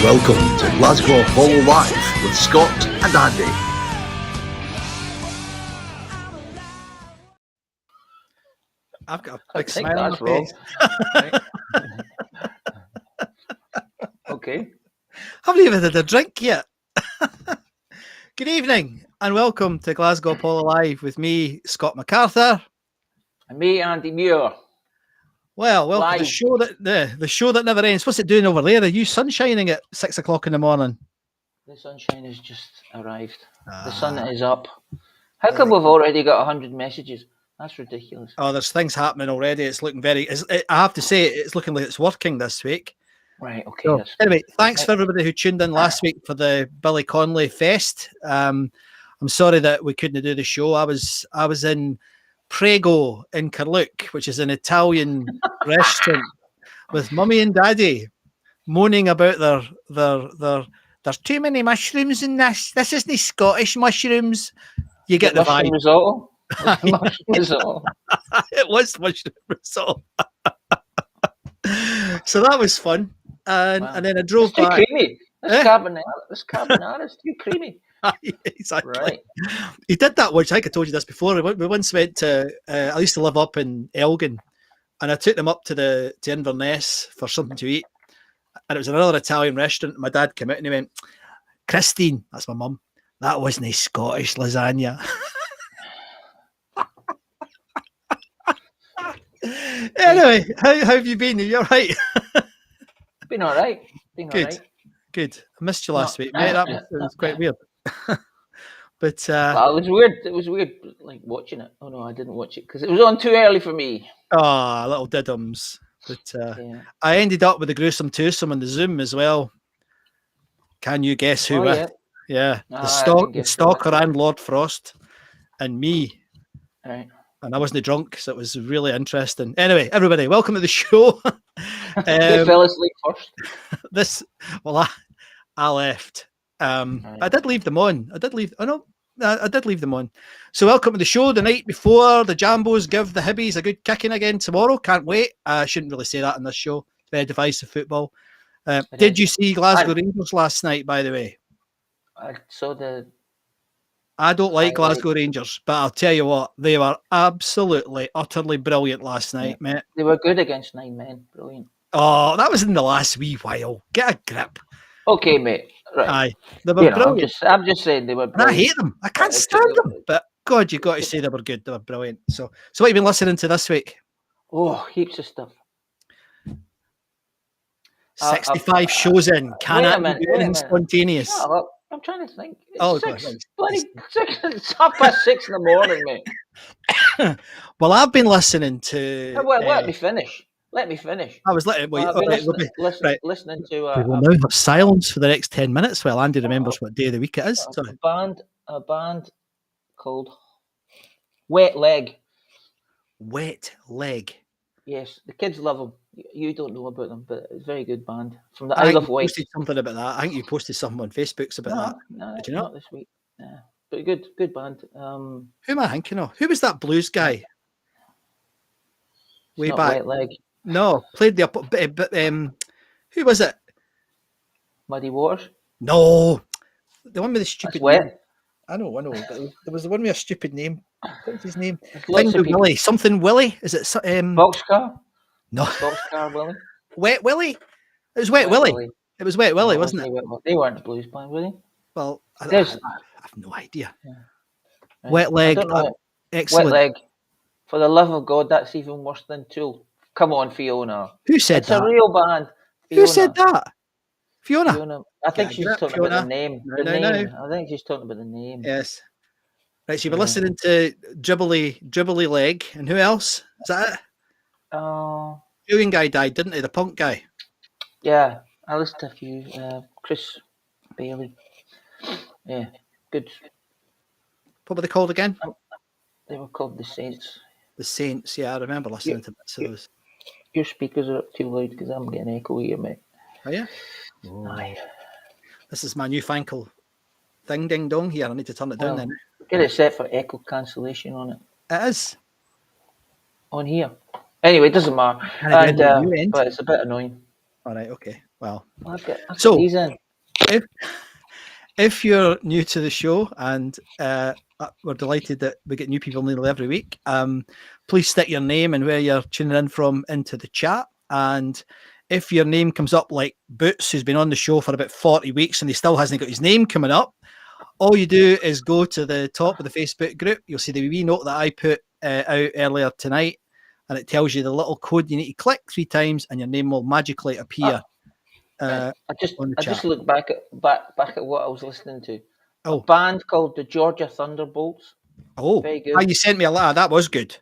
Welcome to Glasgow Apollo Live with Scott and Andy. I've got a big smile on my face. Okay. Haven't even had a drink yet. Good evening and welcome to Glasgow Apollo Live with me, Scott MacArthur. And me, Andy Muir. Well, welcome to Live. the show that never ends. What's it doing over there? Are you sunshining at 6 o'clock in the morning? The sunshine has just arrived. The sun is up. How come we've already got 100 messages? That's ridiculous. Oh, there's things happening already. It's looking I have to say, it's looking like it's working this week. Right, okay. So, anyway, thanks for everybody who tuned in last week for the Billy Connolly Fest. I'm sorry that we couldn't do the show. I was in Prego in Carluke, which is an Italian restaurant, with Mummy and Daddy moaning about there's too many mushrooms in this. This isn't Scottish mushrooms. You get the mushroom vibe. Risotto? Mushroom risotto. It was mushroom risotto. So that was fun. And then I drove It's too back. creamy. This carbonara is too creamy. Exactly. Right. He did that once. I think I told you this before. We once went to. I used to live up in Elgin, and I took them up to Inverness for something to eat, and it was another Italian restaurant. My dad came out and he went, "Christine, that's my mum. That wasn't a Scottish lasagna." Anyway, how have you been? Are you all right? Been all right. Good. I missed you last week, mate. It was quite weird. But well, it was weird, like watching it. Oh no, I didn't watch it because it was on too early for me. Little diddums. But I ended up with a gruesome twosome on the Zoom as well. Can you guess who? Yeah, the Stalker and Lord Frost, and me. Right. And I wasn't drunk, so it was really interesting. Anyway, everybody, welcome to the show. Who fell asleep first? I left. I did leave them on. I did leave them on. So welcome to the show the night before the Jambos give the Hibbies a good kicking again tomorrow. Can't wait. I shouldn't really say that in this show. It's very divisive football. Did you see Glasgow Rangers last night, by the way? I saw I don't like Glasgow Rangers, but I'll tell you what, they were absolutely, utterly brilliant last night, mate. They were good against 9 men. Brilliant. Oh, that was in the last wee while. Get a grip. Okay, mate. Right. Aye, they were brilliant. I'm just saying they were brilliant. And I hate them. I can't stand them. But God, you've got to say they were good. They were brilliant. So what have you been listening to this week? Oh, heaps of stuff. 65 shows in. Cannot be anything spontaneous. Oh, I'm trying to think. It's 6:30 in the morning, mate. Well, I've been listening to. Let me finish. I was listening to. We will now have silence for the next 10 minutes while Andy remembers what day of the week it is. A band called Wet Leg. Wet Leg. Yes, the kids love them. You don't know about them, but it's a very good band from the Isle of Wight. Posted something about that. I think you posted something on Facebook's about that. No, did you not? Not this week. Yeah, but good band. Who am I thinking of? Who was that blues guy? Way back. Wet Leg. No, played the who was it? Muddy Waters. No, the one with the stupid That's name. I know. But there was the one with a stupid name. What's his name? Willie. Something Willie. Is it Boxcar? No. Boxcar Willie. Wet Willie. It was Wet Willie. It was Wet Willie, wasn't it? They weren't a blues band, were they? Well, I have no idea. Yeah. Right. Wet Leg. Excellent. Wet Leg. For the love of God, that's even worse than Tool. Come on, Fiona. Who said it's that? It's a real band. Fiona. Who said that? Fiona. I think she's talking about the name. I think she's talking about the name. Yes. Right, so you've been listening to Dribbly Leg, and who else? Is that it? Oh. Chewing guy died, didn't he? The punk guy. Yeah, I listened to a few. Chris Bailey. Yeah, good. What were they called again? They were called The Saints. The Saints, yeah, I remember listening to those. Your speakers are up too loud because I'm getting echo here, mate. Are you? Oh. Aye. This is my newfangled thing ding dong here. I need to turn it down then. Get it set for echo cancellation on it. It is. On here. Anyway, it doesn't matter. But it's a bit annoying. All right, okay. Well, I've got so these in. if you're new to the show, and we're delighted that we get new people nearly every week, please stick your name and where you're tuning in from into the chat. And if your name comes up like Boots, who's been on the show for about 40 weeks and he still hasn't got his name coming up, all you do is go to the top of the Facebook group. You'll see the wee note that I put out earlier tonight, and it tells you the little code you need to click 3 times, and your name will magically appear. I on the just chat. looked back at what I was listening to. Oh. A band called the Georgia Thunderbolts. Oh, very good. You sent me a letter. That was good.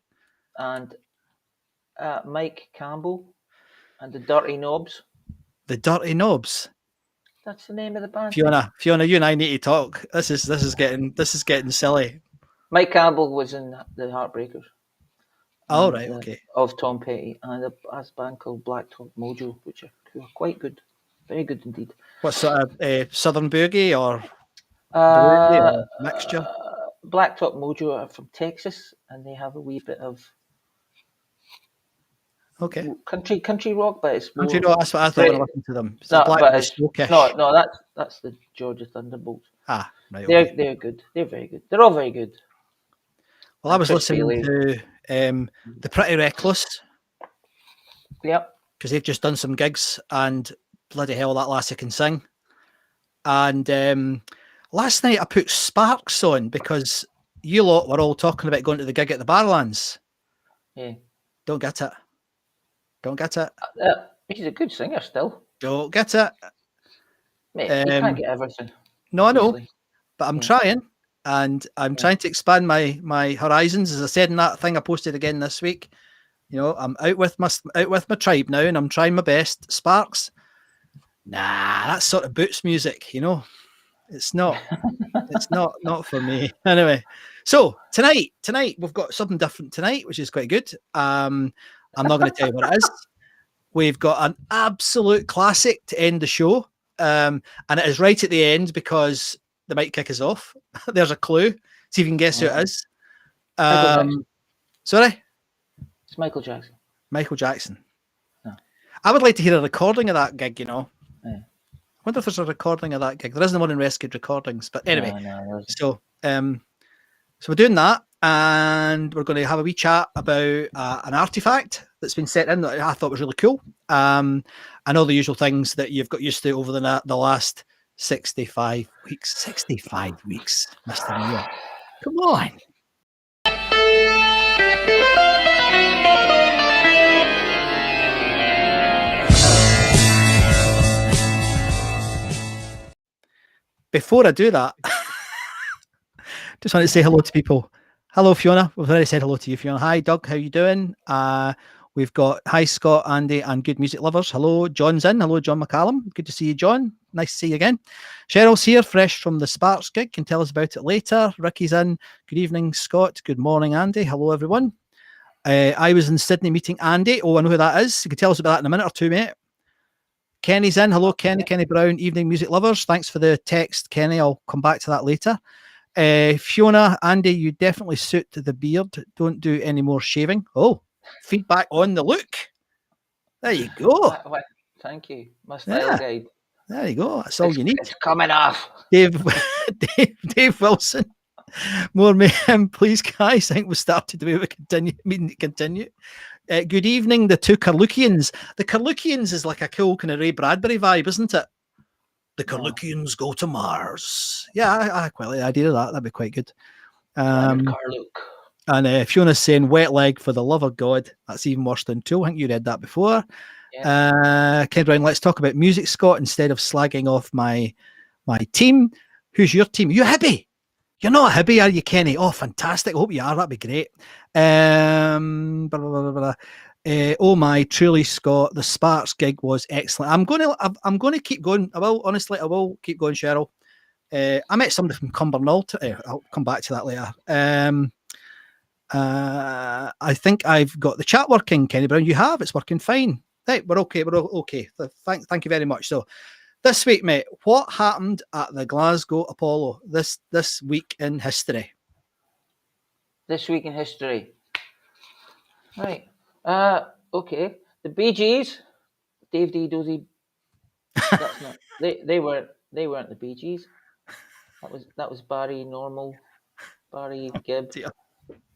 And Mike Campbell and the Dirty Knobs. The Dirty Knobs. That's the name of the band. Fiona, you and I need to talk. This is getting silly. Mike Campbell was in the Heartbreakers. Oh, right, okay. Of Tom Petty, and a band called Black Top Mojo, which are quite good, very good indeed. What sort of Southern Boogie or bluesy or mixture? Black Top Mojo are from Texas, and they have a wee bit of country rock, but it's more country rock. That's what I thought when I listened to them. That's the Georgia Thunderbolts. Ah, right. Okay. They're good. They're very good. They're all very good. Well, I was listening to the Pretty Reckless. Yep. Because they've just done some gigs, and bloody hell, that lassie can sing. And last night I put Sparks on because you lot were all talking about going to the gig at the Barlands. Yeah. Don't get it. He's a good singer still. Don't get it. Mate, you can't get everything. No, obviously. I know. But I'm trying. And I'm trying to expand my horizons. As I said in that thing I posted again this week, you know, I'm out with my tribe now, and I'm trying my best. Sparks, nah, that's sort of Boots music, you know. It's not. It's not for me. Anyway, so tonight we've got something different tonight, which is quite good. I'm not going to tell you what it is. We've got an absolute classic to end the show, and it is right at the end because they might kick us off. There's a clue. See if you can guess who it is. Sorry? It's Michael Jackson. Michael Jackson. No. I would like to hear a recording of that gig, you know. Yeah. I wonder if there's a recording of that gig. There isn't one in Rescued Recordings. But anyway, so we're doing that, and we're going to have a wee chat about an artifact that's been set in that I thought was really cool. And all the usual things that you've got used to over the last 65 weeks. 65 weeks, Mr. Neil. Come on. Before I do that, just want to say hello to people. Hello, Fiona. We've already said hello to you, Fiona. Hi, Doug. How you doing? We've got hi, Scott, Andy, and good music lovers. Hello, John's in. Hello, John McCallum. Good to see you, John. Nice to see you again. Cheryl's here, fresh from the Sparks gig. Can tell us about it later. Ricky's in. Good evening, Scott. Good morning, Andy. Hello, everyone. I was in Sydney meeting Andy. Oh, I know who that is. You can tell us about that in a minute or two, mate. Kenny's in. Hello, Kenny. Kenny Brown. Evening, music lovers. Thanks for the text, Kenny. I'll come back to that later. Fiona, Andy, you definitely suit the beard. Don't do any more shaving. Oh, feedback on the look. There you go. Thank you. My style guide. There you go. That's all you need. It's coming off. Dave Wilson. More mayhem, please, guys. I think we started the way we continue. Good evening, the two Carluckians. The Carluckians is like a cool kind of Ray Bradbury vibe, isn't it? The Carluckians go to Mars. Yeah, I quite like the idea of that. That'd be quite good. Carluke. And Fiona's saying wet leg for the love of God. That's even worse than Tool. I think you read that before. Yeah. Ken Brown, let's talk about music, Scott, instead of slagging off my team. Who's your team? You hippie? You're not a hippie, are you, Kenny? Oh, fantastic. I hope you are. That'd be great. Blah, blah, blah, blah. Oh my, truly, Scott, the Sparks gig was excellent. I'm going to keep going. I will keep going, Cheryl. I met somebody from Cumbernauld. I'll come back to that later. I think I've got the chat working, Kenny Brown. You have. It's working fine. Right, we're okay. We're okay. Thank you very much. So this week, mate, what happened at the Glasgow Apollo this week in history? This week in history. Right. Okay. The Bee Gees, Dave D. Dozy That's not. They weren't the Bee Gees. That was Barry Normal, Barry Gibb, Dear.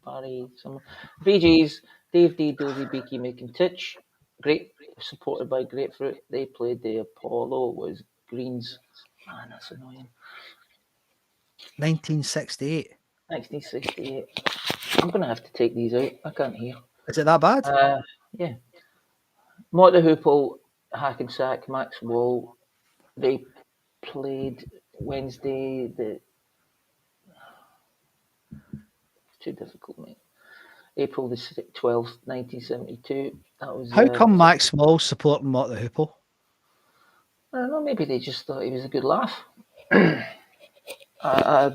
Barry some Bee Gees. Dave D, Dozy, Beaky, Making Titch. Great, supported by Grapefruit. They played the Apollo. It was Greens. Man, that's annoying. 1968. 1968. I'm gonna have to take these out. I can't hear. Is it that bad? Yeah. Mott the Hoople, Hackensack, Max Wall. They played Wednesday. It's too difficult, mate. April the 12th, 1972. That was. How come Max Small supporting Mott the Hoople? I don't know. Maybe they just thought he was a good laugh. I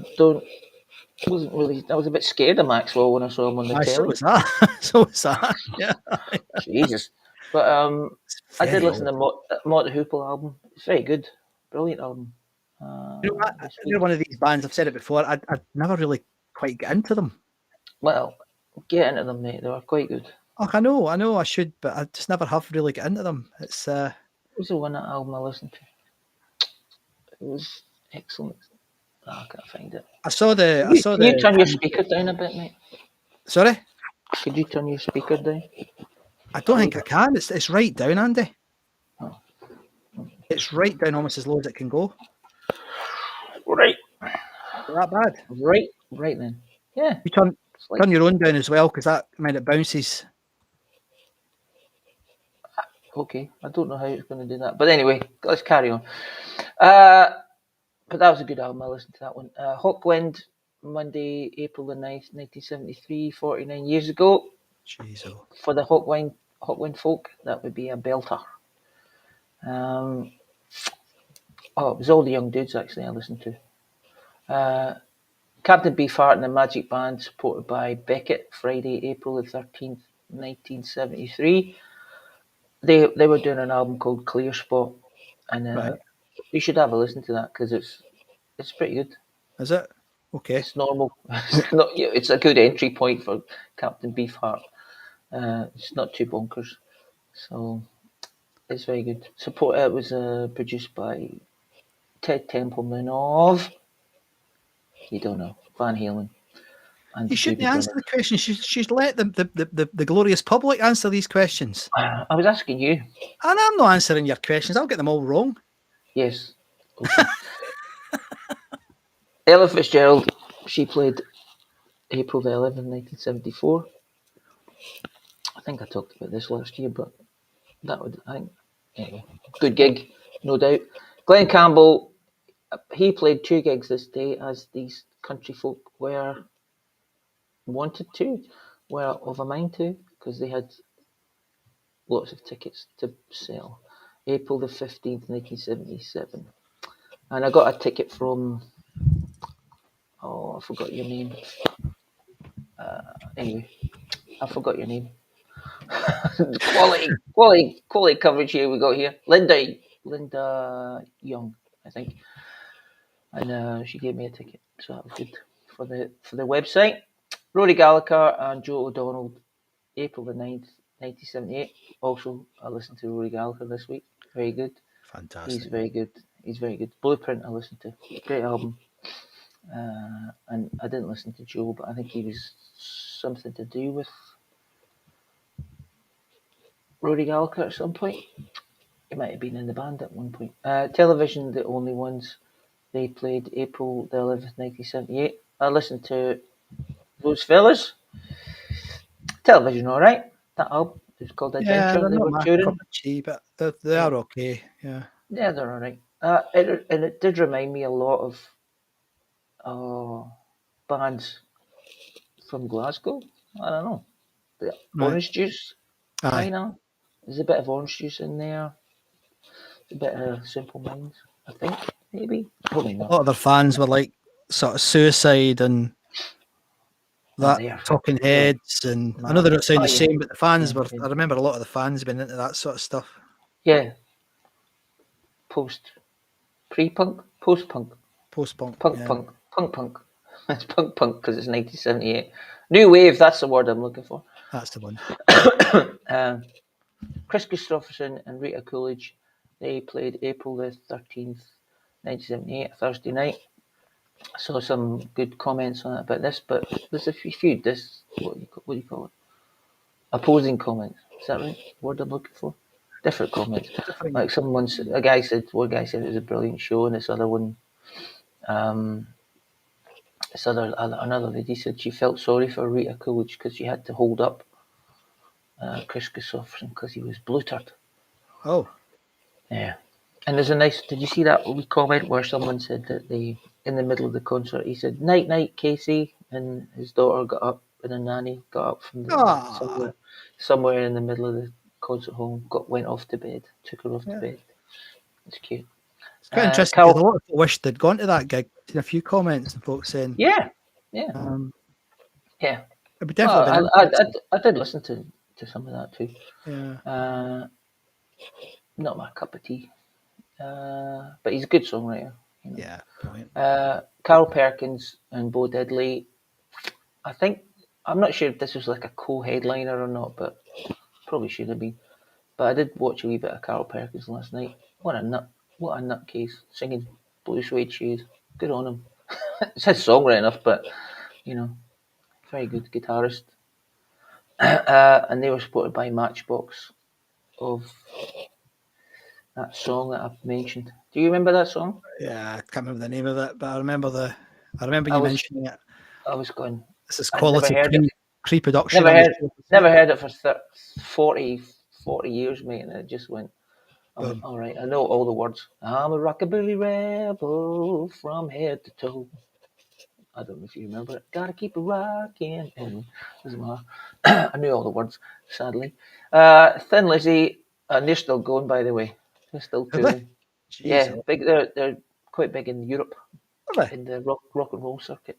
wasn't really. I was a bit scared of Maxwell when I saw him on the telly. So was that. So was that. Yeah. Jesus. But I did listen to Mott the Hoople album. It's very good. Brilliant album. They're one of these bands, I've said it before, I'd never really quite get into them. Well, get into them, mate. They were quite good. Oh, I know I should, but I just never have really get into them. It's What was the one album I listened to? It was excellent. Oh, I can't find it. Can you turn your speaker down a bit, mate? Sorry? Could you turn your speaker down? I don't think I can. It's right down, Andy. Oh. It's right down almost as low as it can go. Right. Is that bad? Right then. Yeah. You turn your own down as well, because that meant it bounces. Okay. I don't know how it's going to do that. But anyway, let's carry on. But that was a good album. I listened to that one. Hawkwind, Monday, April the 9th, 1973, 49 years ago. Jeez, oh. For the Hawkwind folk, that would be a belter. It was all the young dudes, actually, I listened to. Captain Beefheart and the Magic Band, supported by Beckett, Friday, April the 13th, 1973. They were doing an album called Clear Spot, and you should have a listen to that because it's pretty good. Is it? Okay. It's normal. It's a good entry point for Captain Beefheart. It's not too bonkers, so it's very good. It was produced by Ted Templeman of, you don't know, Van Halen. You shouldn't answer the question. She's let the glorious public answer these questions. I was asking you. And I'm not answering your questions. I'll get them all wrong. Yes. Okay. Ella Fitzgerald, she played April the 11th, 1974. I think I talked about this last year, but anyway, good gig, no doubt. Glenn Campbell, he played 2 gigs this day, as these country folk were of a mind to, because they had lots of tickets to sell. April the 15th, 1977. And I got a ticket from, I forgot your name. Anyway, I forgot your name. quality coverage here we got here. Linda Young, I think. And she gave me a ticket, so that was good for the website. Rory Gallagher and Joe O'Donnell, April the 9th, 1978. Also, I listened to Rory Gallagher this week. Very good. Fantastic. He's very good. Blueprint I listened to. Great album. And I didn't listen to Joe, but I think he was something to do with Rory Gallagher at some point. He might have been in the band at one point. Television, The Only Ones. They played April the 11th, 1978. I listened to those fellas. Television, all right. That album is called Adventure. They were touring. But they are okay. Yeah. Yeah, they're all right. It did remind me a lot of bands from Glasgow. I don't know. The Orange Juice, kind of. There's a bit of Orange Juice in there. A bit of Simple Minds, I think, maybe. Probably not. A lot of their fans were like sort of Suicide and that Talking Heads, and I know they don't sound the same, but the fans were. I remember a lot of the fans being into that sort of stuff. Yeah. Post-punk. Punk. Punk. It's punk because it's 1978. New wave, that's the word I'm looking for. That's the one. Chris Christopherson and Rita Coolidge, They played April the 13th, 1978, Thursday night. I saw some good comments on it about this, but there's a few what do you call it? Opposing comments. Is that right? Word I'm looking for? Different comments. Like one guy said it was a brilliant show, and another lady said she felt sorry for Rita Coolidge because she had to hold up Chris Christopherson because he was blutered. Oh. Yeah. And there's did you see that wee comment where someone said that in the middle of the concert, he said, "Night, night, Casey," and his daughter got up, and a nanny got up from somewhere in the middle of the concert hall, went off to bed, took her off to bed. It's cute. It's quite interesting because a lot of people wished they'd gone to that gig. Seen a few comments and folks saying, yeah. It'd be Well, definitely I did listen to some of that too. Yeah. Not my cup of tea. But he's a good songwriter. You know. Yeah, brilliant. Carol Perkins and Bo Diddley. I'm not sure if this was like a co-headliner or not, but probably should have been. But I did watch a wee bit of Carol Perkins last night. What a nutcase singing Blue Suede Shoes. Good on him. It's his song right enough, but very good guitarist. And they were supported by Matchbox of that song that I've mentioned. Do you remember that song? Yeah, I can't remember the name of it, but I remember you mentioning it. I was going. This is quality pre-production. Never heard it for 40 years, mate, and it just went. All right, I know all the words. I'm a rockabilly rebel from head to toe. I don't know if you remember it. Gotta keep it rocking. Anyway, doesn't matter. I knew all the words, sadly. Thin Lizzy, and they're still going, by the way. They're still touring. Yeah, big. They're quite big in Europe, in the rock and roll circuit.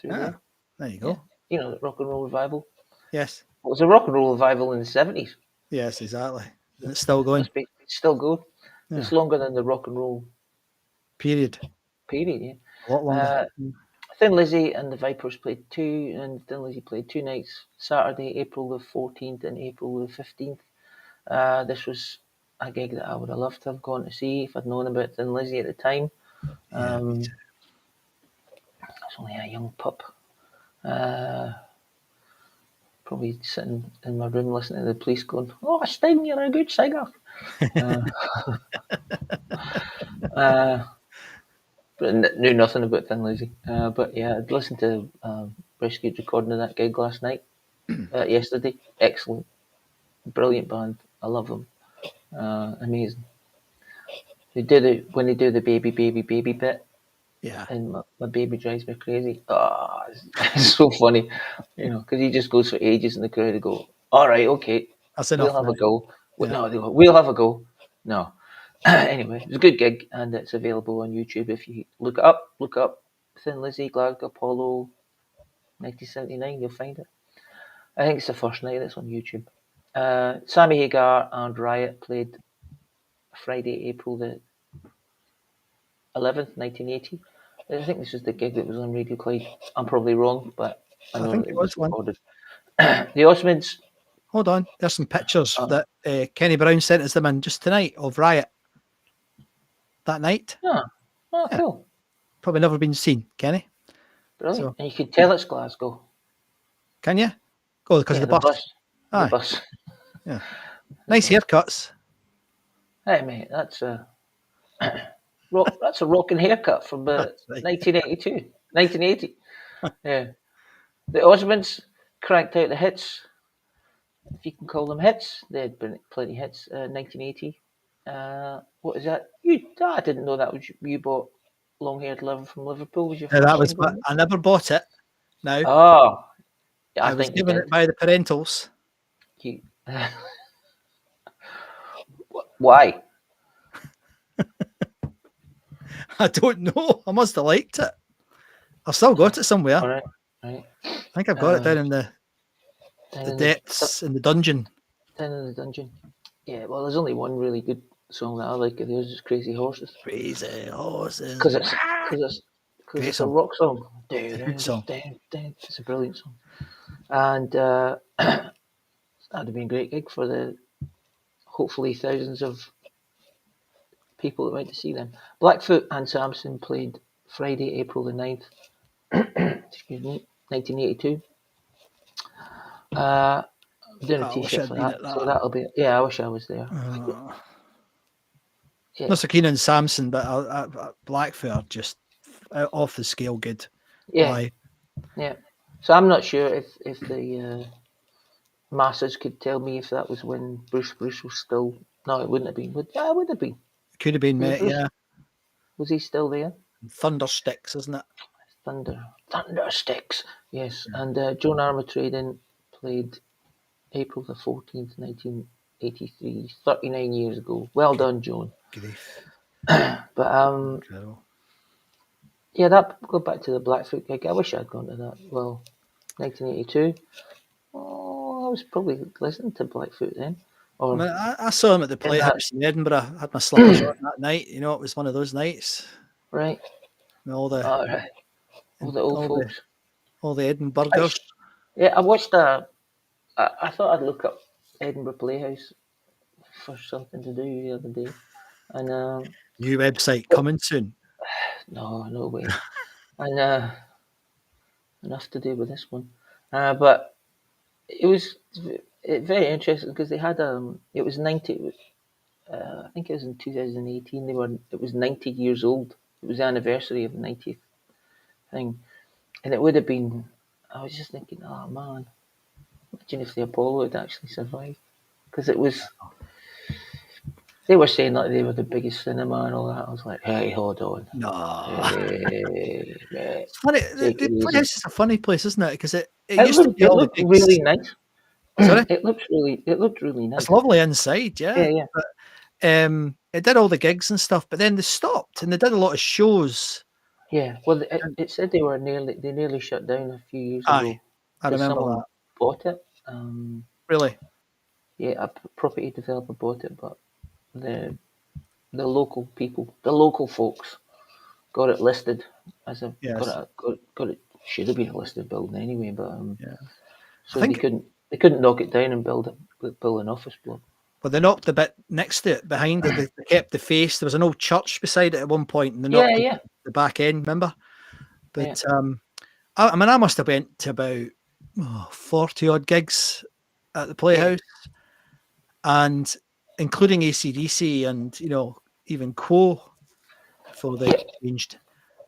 There you go. Yeah. The rock and roll revival. Yes. It was a rock and roll revival in the 70s. Yes, exactly. And it's still going. It's still going. Yeah. It's longer than the rock and roll period. Yeah. A lot longer. Thin Lizzy and the Vipers played Thin Lizzy played 2 nights, Saturday, April the 14th and April the 15th. This was a gig that I would have loved to have gone to see if I'd known about Thin Lizzy at the time. I was only a young pup. Probably sitting in my room listening to the Police going, "Oh, Sting, you're a good singer." But knew nothing about Thin Lizzy. But yeah, I'd listened to Rescued recording of that gig last night, yesterday. Excellent, brilliant band. I love them. Amazing. When they do the baby bit. Yeah. And my baby drives me crazy. It's so funny, because he just goes for ages in the crowd to go, "All right, okay, we'll have a go." Yeah. No, they go, "We'll have a go." No. Anyway, it was a good gig, and it's available on YouTube. If you look up Thin Lizzy, Glasgow Apollo, 1979, you'll find it. I think it's the first night that's on YouTube. Sammy Hagar and Riot played Friday, April the 11th, 1980. I think this is the gig that was on Radio Clyde. I'm probably wrong, but I know think it was recorded. The Osmonds. Hold on, there's some pictures that Kenny Brown sent us them in just tonight of Riot that night. Cool. Probably never been seen, Kenny. Brilliant. So, and you can tell it's Glasgow. Can you? Oh, because of the bus. The bus. Yeah. Nice haircuts. Hey, mate, that's a rocking haircut from 1982. 1980. Yeah. The Osmonds cranked out the hits, if you can call them hits. They had plenty of hits. 1980. What is that? I didn't know that was you bought Long-Haired Lover from Liverpool. Was your that was, but I never bought it. No. Oh, yeah, I was given it by the parentals. Why? I don't know. I must have liked it. I've still got it somewhere. All right. I think I've got it down in the depths in the dungeon. Down in the dungeon. Yeah, well, there's only one really good song that I like of theirs is Crazy Horses. Crazy Horses. Because it's a rock song. Good song. It's a brilliant song. And that'd have been a great gig for the hopefully thousands of people that went to see them. Blackfoot and Samson played Friday, April the 9th, excuse me, 1982. I'm doing a I wish T-shirt I'd for been that, at so that. that'll be. Yeah, I wish I was there. Yeah. Not so keen on Samson, but Blackfoot are just off the scale good. Yeah, Live. yeah. So I'm not sure if the masses could tell me if that was when Bruce was still. No, it wouldn't have been. Yeah, it would have been. Could have been, Was mate. Bruce, Yeah, was he still there? Thundersticks, isn't it? Thundersticks. Yes, and Joan Armatrading played April the 14th, 1983, 39 years ago. Well done, Joan. Grief. But Incredible. yeah, that go back to the Blackfoot gig. I wish I'd gone to that. Well, 1982. Oh, I was probably listening to Blackfoot then. Or I saw him at the in that, Playhouse in Edinburgh. I had my slippers on that night. You know, it was one of those nights. right? With all the All right. All the old folks. all the Edinburghers. Yeah, I watched I thought I'd look up Edinburgh Playhouse for something to do the other day, and New website coming soon. no way, and enough to do with this one, but it was very interesting because they had it was 90. I think it was in 2018. It was 90 years old. It was the anniversary of the 90th thing, and it would have been. I was just thinking, oh man, imagine if the Apollo had actually survived, because it was. They were saying that they were the biggest cinema and all that. I was like, hey, hold on. No. Hey, mate, It's funny. take The it easy. Playhouse is a funny place, isn't it? Because it It used to be all the looked gigs. really nice. Sorry? It looked really nice. It's lovely inside, yeah. Yeah. But it did all the gigs and stuff, but then they stopped and they did a lot of shows. Yeah. Well, it said they nearly shut down a few years ago. Aye, I Because remember someone that. bought it. Really? Yeah, a property developer bought it, but the local people, the local folks, got it listed as a Yes. got it should have been a listed building anyway, but Yeah. so I think they couldn't knock it down and build an office block. well, they knocked the bit next to it, behind it. They kept the face. There was an old church beside it at one point, and they knocked Yeah. the back end. Remember? But Yeah. I mean, I must have went to about 40 odd gigs at the Playhouse, and including AC/DC and even Quo before they changed.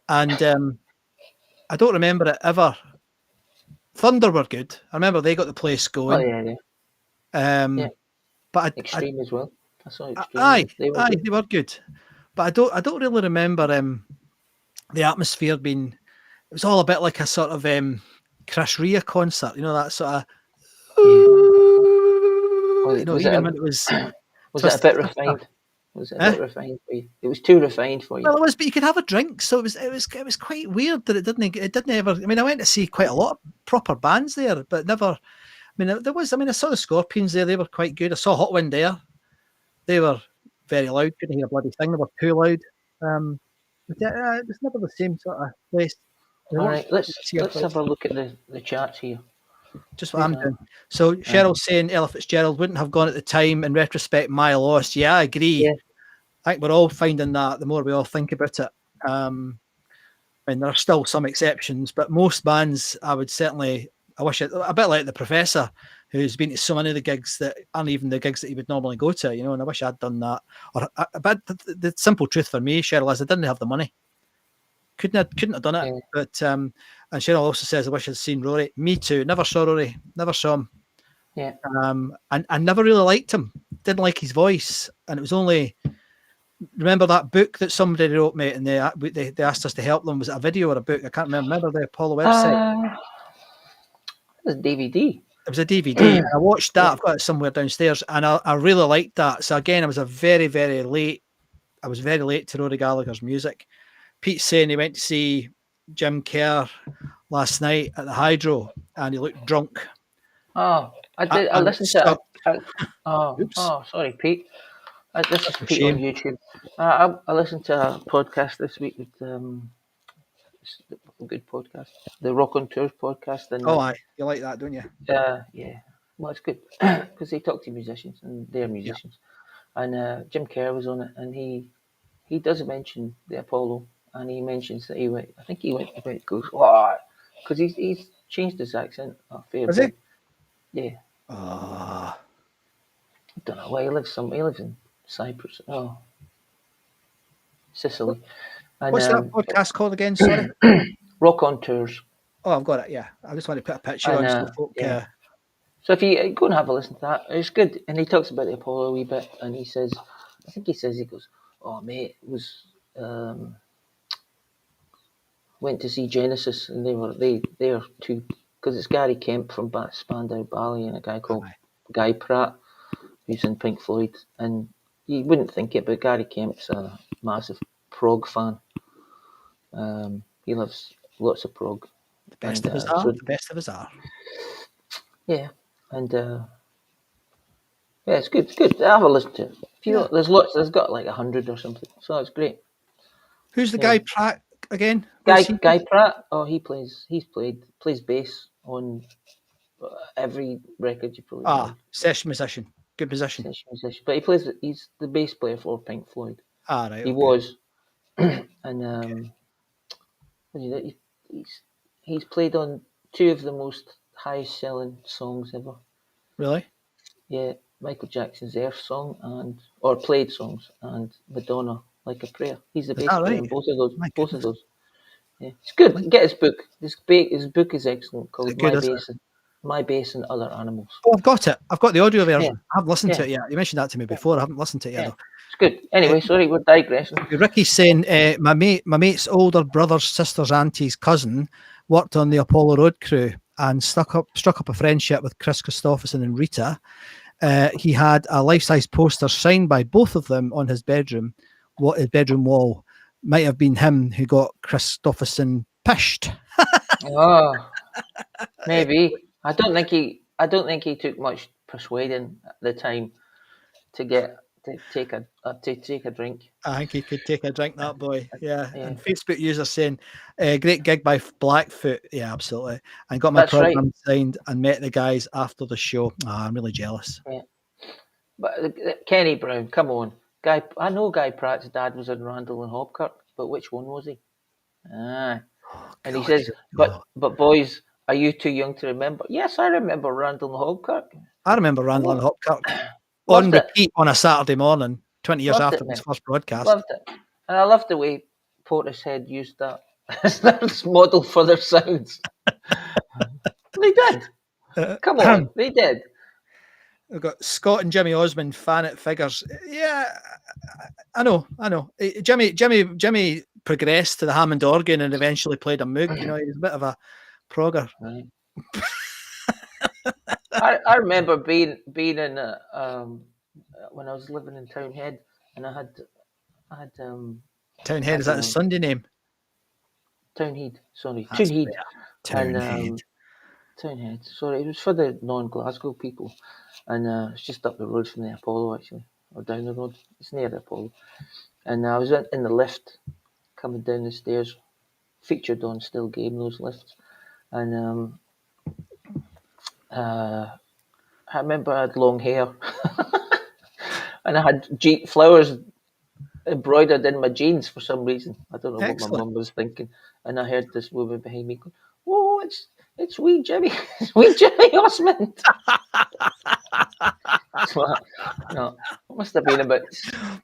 And I don't remember it ever. Thunder were good. I remember they got the place going. Oh yeah. But Extreme as well. I saw Extreme. Aye, they were good. But I don't really remember the atmosphere being. It was all a bit like a sort of Chris Rea concert, that sort of. When it was. Was it a bit refined? Was it a bit refined for you? It was too refined for you. Well, it was, but you could have a drink, so it was quite weird that it didn't ever. I mean, I went to see quite a lot of proper bands there, but never. I mean, there was. I mean, I saw the Scorpions there; they were quite good. I saw Hot Wind Air; they were very loud. Couldn't hear a bloody thing. They were too loud. But yeah, it was never the same sort of place. All right, let's have a look at the charts here. Just what I'm doing. So Cheryl's saying Ella Fitzgerald wouldn't have gone at the time. In retrospect, my loss. Yeah, I agree. Yeah. I think we're all finding that the more we all think about it. I mean, there are still some exceptions, but most bands, I wish it a bit like the Professor, who's been to so many of the gigs that aren't even the gigs that he would normally go to, and I wish I'd done that. But the simple truth for me, Cheryl, is I didn't have the money. Couldn't have done it. Yeah. But and Cheryl also says I wish I'd seen Rory. Me too. Never saw Rory. Never saw him. Yeah. And I never really liked him. Didn't like his voice, and it was only. Remember that book that somebody wrote, mate, and they asked us to help them. Was it a video or a book? I can't remember the Apollo website. It was a DVD. It was a DVD. I watched that. I've got it somewhere downstairs, and I really liked that. So again, I was very, very late. I was very late to Rory Gallagher's music. Pete's saying he went to see Jim Kerr last night at the Hydro, and he looked drunk. Oh, I did. I listened to it. Oh, sorry, Pete. This is Pete on YouTube. I listened to a podcast this week with a good podcast, the Rock on Tours podcast. And aye, you like that, don't you? Yeah. Well, it's good because they talk to musicians and they're musicians. Yeah. And Jim Kerr was on it, and he he does mention the Apollo, and he mentions that he went. I think he went goes, "What?" Because he's changed his accent a fair Was he? bit. Yeah, Ah, I don't know where he lives. He lives in Cyprus. Oh, Sicily. And what's that podcast called again? Sorry. Rock on Tours. Oh, I've got it. Yeah, I just want to put a picture And on so folk. yeah. So if you go and have a listen to that, it's good. And he talks about the Apollo a wee bit, and he says, I think he goes, "Oh mate, it was went to see Genesis, and they are two, because it's Gary Kemp from Spandau Ballet and a guy called Guy Pratt who's in Pink Floyd, and you wouldn't think it, but Gary Kemp's a massive prog fan. He loves lots of prog. The best And, of us are. so, The best of us are. yeah, and yeah, it's good. It's good. Have a listen to it. There's lots. There's got like 100 or something, so it's great. Who's the guy Pratt again? Guy Pratt. Oh, plays bass on every record you probably heard. Session musician. Good musician. Session musician. But he's the bass player for Pink Floyd. Right. He was. And he's played on two of the most highest selling songs ever. Really? Yeah, Michael Jackson's Earth song or played songs, and Madonna Like a Prayer. He's the bass player in both of those. Both of those. Yeah, it's good. Get his book. His book is excellent, called My Bass and Other Animals. Oh, I've got it. I've got the audio version. Yeah. I haven't listened to it yet. You mentioned that to me before. I haven't listened to it yet. Though. It's good. Anyway, sorry, we're digressing. Ricky's saying my mate's older brother's sister's auntie's cousin worked on the Apollo Road crew and struck up a friendship with Chris Christopherson and Rita. He had a life-size poster signed by both of them on his bedroom wall. Might have been him who got Christopherson pished. Oh, maybe. I don't think he took much persuading at the time to take a drink. I think he could take a drink, that boy. Yeah. And Facebook user saying, great gig by Blackfoot. Yeah, absolutely. And got my program signed and met the guys after the show. I'm really jealous. Yeah. But Kenny Brown, come on. I know Guy Pratt's dad was in Randall and Hobkirk, but which one was he? And he says, but boys, are you too young to remember? Yes, I remember Randall and Hobkirk. I remember Randall and Hobkirk on repeat on a Saturday morning, 20 years after his first broadcast. Loved it. And I loved the way Portishead used that as their model for their sounds. They did. Come on, they did. We've got Scott and Jimmy Osmond, fan at figures. Yeah, I know. Jimmy progressed to the Hammond organ and eventually played a Moog. You know, he was a bit of a progger. Right. I remember being in when I was living in Townhead, and I had Townhead, is that his Sunday name? Townhead, sorry, Townhead. Townhead. Townhead. Sorry, it was for the non-Glasgow people, and it's just up the road from the Apollo, actually, or down the road. It's near the Apollo, and I was in the lift coming down the stairs, featured on Still Game, those lifts, and I remember I had long hair, and I had flowers embroidered in my jeans for some reason. I don't know what my mum was thinking, and I heard this woman behind me go, "Oh, it's wee Jimmy, it's wee Jimmy Osmond." No, it must have been about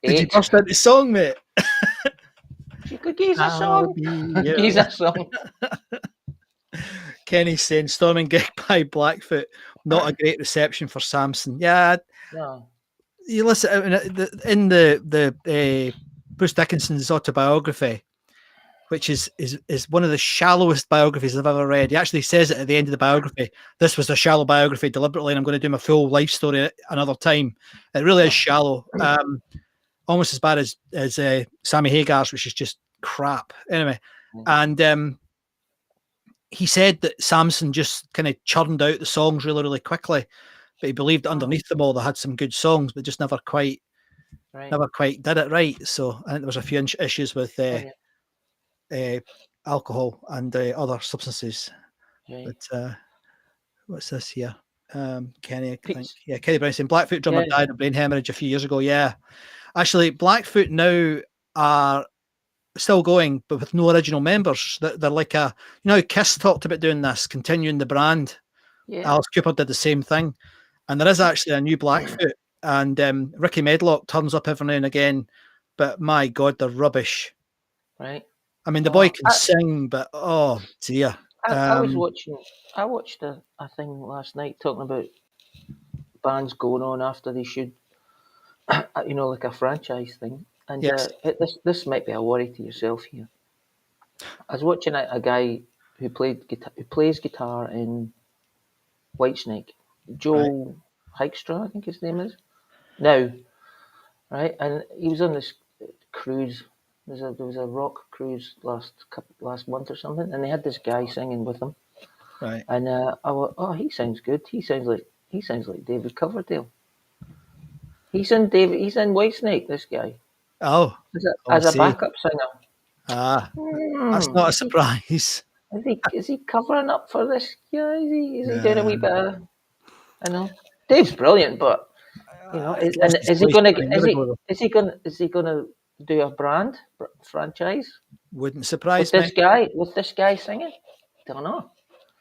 8. Did you bust into song, mate? She could use a song. Use a song. Kenny's saying storming gig by Blackfoot, not a great reception for Samson. Yeah, no. You listen in the Bruce Dickinson's autobiography, which is one of the shallowest biographies I've ever read. He actually says it at the end of the biography. This was a shallow biography deliberately, and I'm going to do my full life story another time. It really is shallow, almost as bad as Sammy Hagar's, which is just crap. Anyway, and he said that Samson just kind of churned out the songs really, really quickly, but he believed underneath them all they had some good songs, but just never quite did it right. So I think there was a few issues with alcohol and other substances. Right. But what's this here? Kenny, I think. Yeah, Kenny Brown saying Blackfoot drummer died of brain hemorrhage a few years ago. Yeah, actually, Blackfoot now are still going, but with no original members. They're like Kiss talked about doing this, continuing the brand. Yeah. Alice Cooper did the same thing. And there is actually a new Blackfoot, and Ricky Medlock turns up every now and again, but my God, they're rubbish. Right. I mean, the boy can sing, but oh dear. I watched a thing last night talking about bands going on after they should, like a franchise thing. And yes. This might be a worry to yourself here. I was watching a guy who plays guitar in Whitesnake, Joe Hykstra, I think his name is. Now, right, and he was on this cruise. There was a rock cruise last month or something, and they had this guy singing with them. Right. And I went, oh, he sounds good. He sounds like David Coverdale. He's in Whitesnake. This guy. Oh, as a backup singer. That's not a surprise. Is he covering up for this guy? Is he doing a wee bit of? I know Dave's brilliant, but is he gonna do a brand franchise? Wouldn't surprise me. With this guy singing, don't know.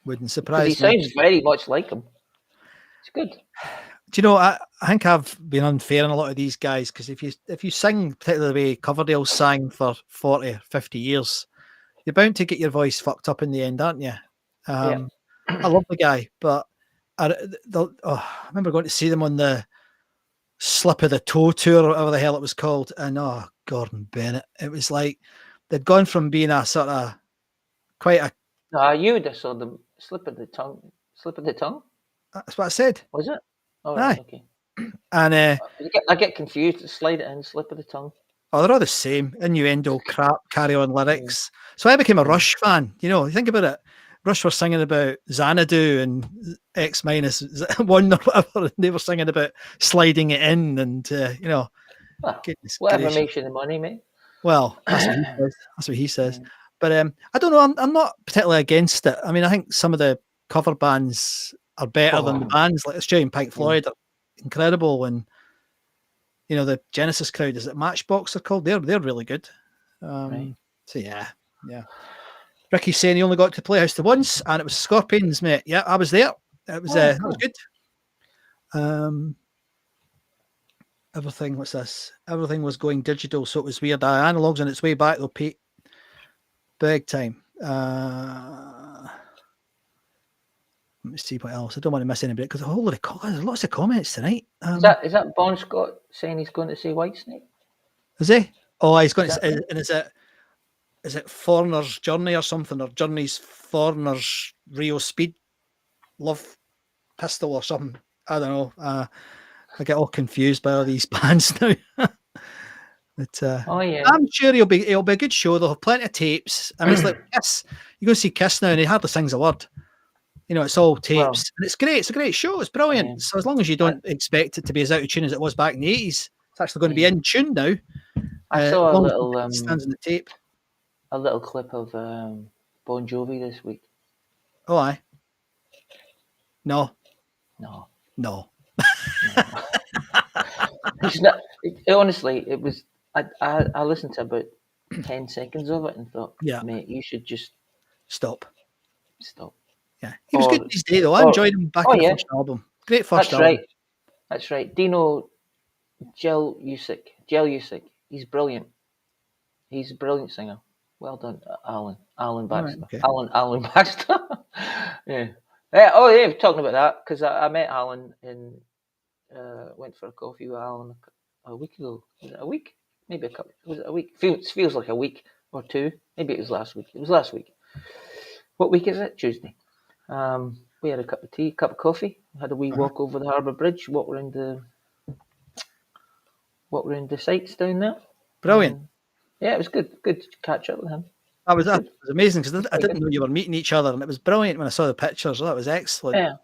Wouldn't surprise me. He sounds very much like him. It's good. Do you know? I think I've been unfair on a lot of these guys, because if you sing particularly the way Coverdale sang for 40, 50 years, you're bound to get your voice fucked up in the end, aren't you? I love the guy, but I remember going to see them on the Slip of the Toe tour, or whatever the hell it was called, and Gordon Bennett. It was like they'd gone from being a sort of quite a. You would have saw them slip of the tongue. That's what I said. Was it? Oh, right, okay. And I get confused. Slide it in, slip of the tongue. Oh, they're all the same. Innuendo, crap, carry on lyrics. So I became a Rush fan. You think about it. Rush were singing about Xanadu and X minus one or whatever. And they were singing about sliding it in, and whatever makes you the money, mate. Well, that's what he says. But I don't know. I'm not particularly against it. I mean, I think some of the cover bands are better than the bands. Like Australian Pink Floyd are incredible, and the Genesis crowd, is it Matchbox they're called? They're really good. So yeah. Ricky's saying he only got to Playhouse the once, and it was Scorpions, mate. Yeah, I was there. It was that was good. Everything. What's this? Everything was going digital, so it was weird. Analogue's on its way back though, Pete. Big time. Let me see what else. I don't want to miss anybody, because there's lots of comments tonight. Is that Bon Scott saying he's going to see Whitesnake? Is he? Oh, he's going to. And is it Foreigner's Journey or something, or Journey's Foreigner's Rio Speed Love Pistol or something? I don't know. I get all confused by all these bands now. But I'm sure it'll be a good show. They'll have plenty of tapes. I mean, it's like Kiss. You go see Kiss now, and he hardly sings a word. It's all tapes, and it's great. It's a great show. It's brilliant. Yeah. So as long as you don't expect it to be as out of tune as it was back in the 80s, it's actually going to be in tune now. I saw a little stands in the tape. A little clip of Bon Jovi this week. Oh, aye. No. It's not. Honestly, it was. I listened to about 10 seconds of it and thought, mate, you should just stop. Yeah, he was good these days though. I enjoyed him back in the first album. Great first album. That's right. Dino Gel Usick. He's brilliant. He's a brilliant singer. Well done, Alan Baxter. Right, okay. Alan Baxter. Yeah. Talking about that, because I met Alan and went for a coffee with Alan a week ago. Was it a week? Maybe a couple. Was it a week? Feels like a week or two. Maybe it was last week. It was last week. What week is it? Tuesday. We had a cup of tea, cup of coffee. Had a wee walk over the Harbour Bridge. Walk around the sites down there. Brilliant. Yeah, it was good. Good to catch up with him. That was amazing, because I didn't know you were meeting each other, and it was brilliant when I saw the pictures. That was excellent. Yeah,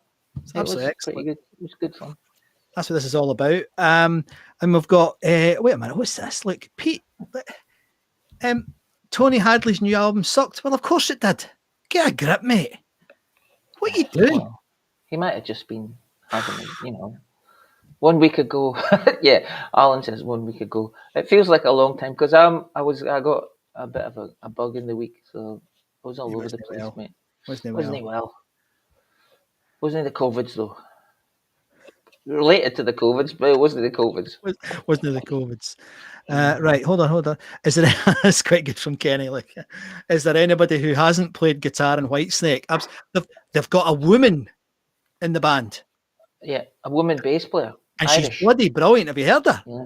absolutely excellent. Pretty good. It was good fun. That's what this is all about. And we've got wait a minute, what's this? Look, Pete. Tony Hadley's new album sucked. Well, of course it did. Get a grip, mate. What are you doing? Well, he might have just been having, 1 week ago. Yeah, Alan says 1 week ago. It feels like a long time because I got a bit of a bug in the week, so I was all He over the wasn't place, well. mate. Wasn't Wasn't well. he well? Wasn't it the COVIDs though? Related to the COVIDs, but it wasn't the COVIDs. Wasn't the COVIDs. Right, hold on. Is there? That's quite good from Kenny. Like, is there anybody who hasn't played guitar in Whitesnake? They've got a woman in the band, Yeah, a woman bass player, and she's Irish. bloody brilliant. Have you heard her? Yeah,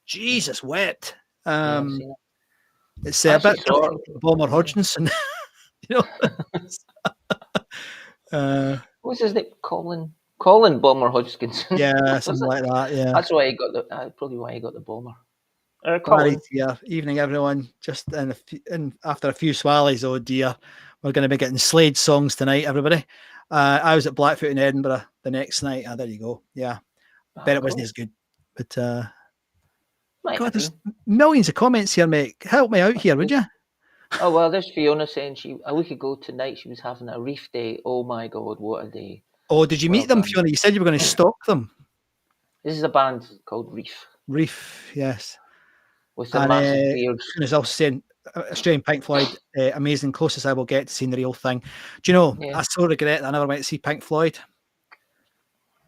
Jesus, wet. yeah, I've seen it. It's I a actually bit saw her. Bomber Yeah. Hodgkinson, you know. What's his name? Colin Bomber Hodgkinson. Yeah, something like that. Yeah. That's why he got probably why he got the bomber. Barry's Colin. here. Evening, everyone. Just after a few swallows, oh dear. We're going to be getting Slade songs tonight, everybody. I was at Blackfoot in Edinburgh the next night. There you go. Yeah. Bet it wasn't Cool. as good. But Might God, have there's been. millions of comments here, mate. Help me out here, would you? Oh well, there's Fiona saying a week ago tonight she was having a reef day. Oh my god, what a day! Oh, did you Well meet them, done. Fiona? You said you were going to stalk them. This is a band called Reef Reef, yes. with the And massive beards. as I was saying, Australian Pink Floyd, amazing, closest I will get to seeing the real thing. Do you know, Yeah. I so regret that I never went to see Pink Floyd.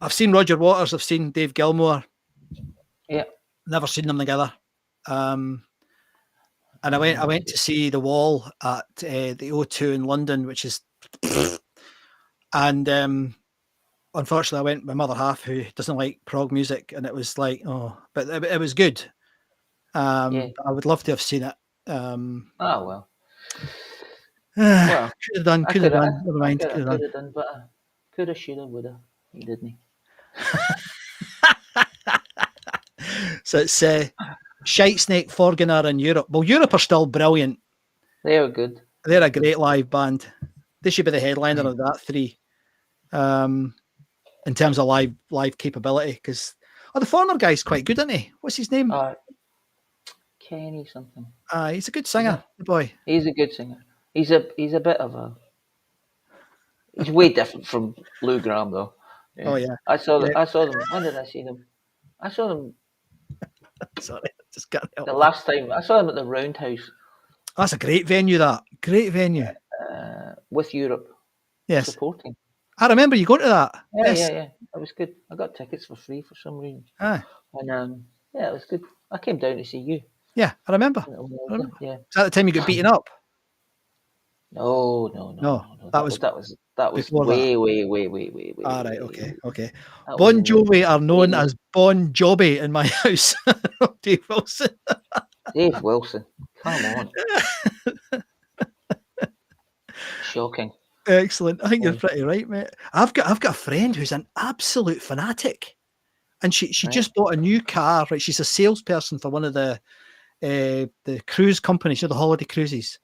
I've seen Roger Waters, I've seen Dave Gilmour. Yeah. Never seen them together. And I went to see The Wall at the O2 in London, which is, and unfortunately I went with my mother half who doesn't like prog music, and it was like, but it was good. Yeah. I would love to have seen it. Oh well. Well, could have done. Never mind. Could have done, but coulda, shoulda, woulda. He didn't. So it's Shite Snake, Forganer in Europe. Well, Europe are still brilliant. They were good. They're a great live band. They should be the headliner of that three. In terms of live capability, because the foreigner guy's quite good, isn't he? What's his name? Kenny something. He's a good singer, the boy. He's a good singer. He's a bit of a. He's way different from Lou Graham, though. Yeah. Oh yeah. I saw them. When did I see them? I saw them. Sorry, just can't help the last time. I saw them at the Roundhouse. That's a great venue. That great venue. With Europe. Yes. Supporting. I remember you going to that. Yeah, yes. yeah. It was good. I got tickets for free for some reason. And yeah, it was good. I came down to see you. Yeah, I remember. Yeah. Was that the time you got beaten up? No. That was way. All right, okay. Bon Jovi are known as Bon Jovi in my house. Dave Wilson. Dave Wilson, come on. Shocking. Excellent. I think you're pretty right, mate. I've got a friend who's an absolute fanatic, and she just bought a new car. Right, she's a salesperson for one of the cruise companies, the holiday cruises.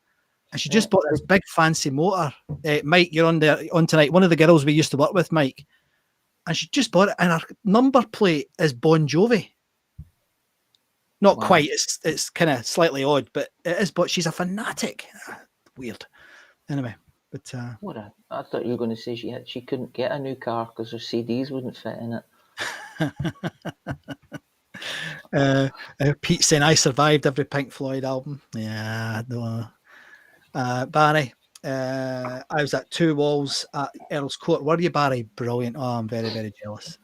And she just bought this big fancy motor. Mike, you're on tonight. One of the girls we used to work with, Mike. And she just bought it, and her number plate is Bon Jovi. Not quite. It's kind of slightly odd, but it is. But she's a fanatic. Weird. Anyway, but I thought you were going to say she couldn't get a new car because her CDs wouldn't fit in it. Pete saying I survived every Pink Floyd album. Yeah, no. Barry, I was at Two Walls at Earl's Court. Were you, Barry? Brilliant. Oh, I'm very, very jealous.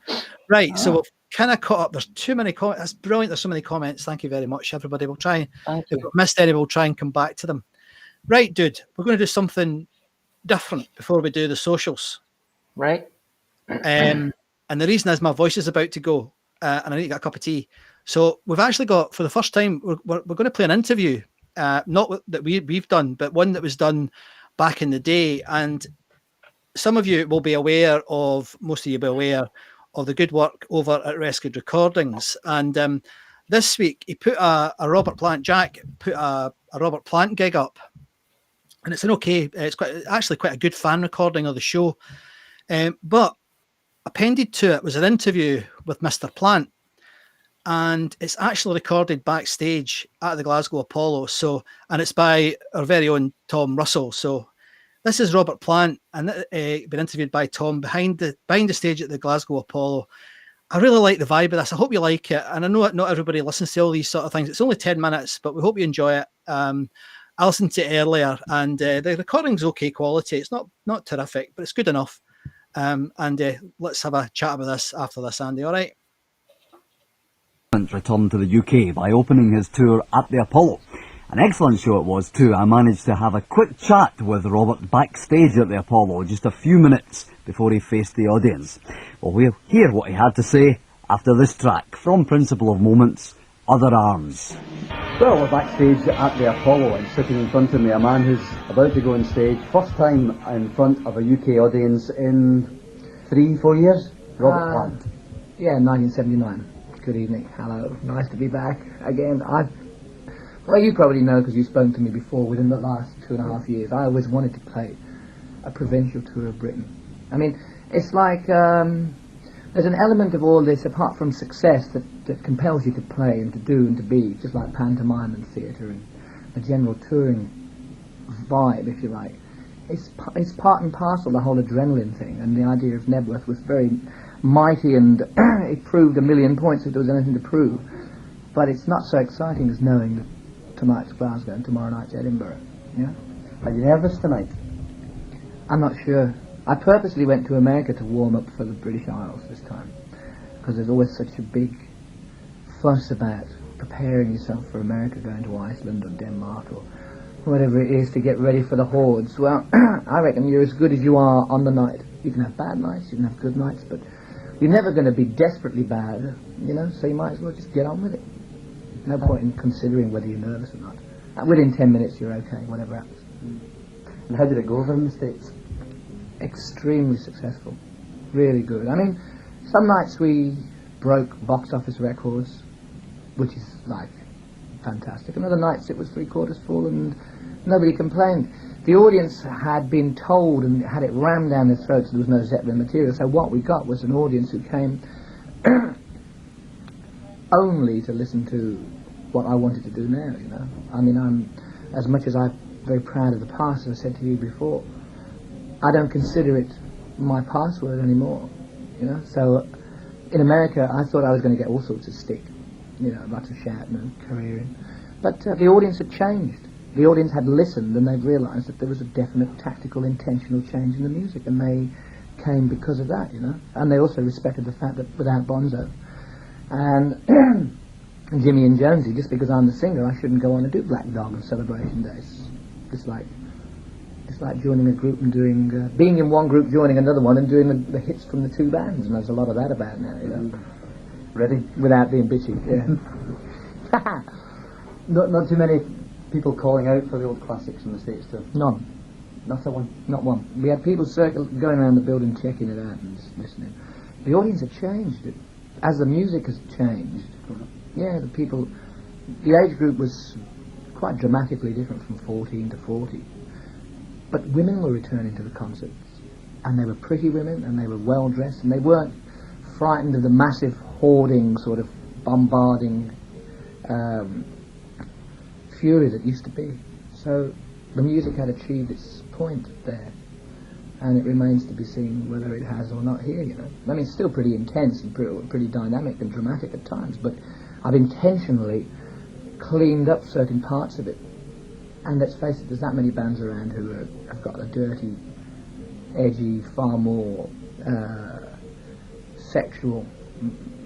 Right, so we've kind of caught up. There's too many comments. That's brilliant. There's so many comments. Thank you very much, everybody. We'll try. If we've missed any, we'll try and come back to them. Right, dude, we're going to do something different before we do the socials. Right. And the reason is my voice is about to go, and I need to get a cup of tea. So we've actually got, for the first time, we're going to play an interview. Not that we've done, but one that was done back in the day. And some of you will be aware of, most of you will be aware of the good work over at Rescued Recordings. And this week he put a Robert Plant, Jack put a Robert Plant gig up. And it's it's actually quite a good fan recording of the show. But appended to it was an interview with Mr. Plant. And it's actually recorded backstage at the Glasgow Apollo. And it's by our very own Tom Russell. So this is Robert Plant, and been interviewed by Tom behind the stage at the Glasgow Apollo. I really like the vibe of this. I hope you like it. And I know not everybody listens to all these sort of things. It's only 10 minutes, but we hope you enjoy it. I listened to it earlier, and the recording's okay quality. It's not terrific, but it's good enough. Let's have a chat about this after this, Andy. All right? Returned to the UK by opening his tour at the Apollo. An excellent show it was too. I managed to have a quick chat with Robert backstage at the Apollo just a few minutes before he faced the audience. Well, we'll hear what he had to say after this track from Principle of Moments, Other Arms. Well, we're backstage at the Apollo, and sitting in front of me a man who's about to go on stage, first time in front of a UK audience in 3-4 years. Robert Plant. Yeah, 1979. Good evening. Hello. Nice to be back again. Well, you probably know because you've spoken to me before. Within the last 2.5 years, I always wanted to play a provincial tour of Britain. I mean, it's like there's an element of all this, apart from success, that compels you to play and to do and to be, just like pantomime and theatre and a general touring vibe, if you like. It's part and parcel, the whole adrenaline thing, and the idea of Nebworth was very mighty, and it proved 1,000,000 points if there was anything to prove. But it's not so exciting as knowing that tonight's Glasgow and tomorrow night's Edinburgh. Yeah? Are you nervous tonight? I'm not sure. I purposely went to America to warm up for the British Isles this time, because there's always such a big fuss about preparing yourself for America, going to Iceland or Denmark or whatever it is to get ready for the hordes. Well, I reckon you're as good as you are on the night. You can have bad nights, you can have good nights, but you're never going to be desperately bad, you know, so you might as well just get on with it. No point in considering whether you're nervous or not. Within 10 minutes you're okay, whatever happens. And how did it go over in the States? Extremely successful. Really good. I mean, some nights we broke box office records, which is like fantastic. And other nights it was 3/4 full and nobody complained. The audience had been told and had it rammed down their throats there was no Zeppelin material, so what we got was an audience who came only to listen to what I wanted to do now, you know. I mean, as much as I'm very proud of the past, as I said to you before, I don't consider it my password anymore, you know. So in America I thought I was going to get all sorts of stick, you know, lots of shouting and careering. But the audience had changed. The audience had listened and they'd realised that there was a definite tactical, intentional change in the music, and they came because of that, you know. And they also respected the fact that without Bonzo and Jimmy and Jonesy, just because I'm the singer, I shouldn't go on and do Black Dog and Celebration Days. It's like joining a group and doing, being in one group, joining another one, and doing the hits from the two bands, and there's a lot of that about now, you know. Ready? Without being bitchy, yeah. Not too many people calling out for the old classics in the States too? None. Not a one? Not one. We had people going around the building checking it out and just listening. The audience had changed. As the music has changed, yeah, the age group was quite dramatically different from 14 to 40. But women were returning to the concerts, and they were pretty women, and they were well dressed, and they weren't frightened of the massive hoarding, sort of bombarding fury that used to be. So the music had achieved its point there, and it remains to be seen whether it has or not here, you know. I mean, it's still pretty intense and pretty dynamic and dramatic at times, but I've intentionally cleaned up certain parts of it. And let's face it, there's that many bands around who have got a dirty, edgy, far more sexual,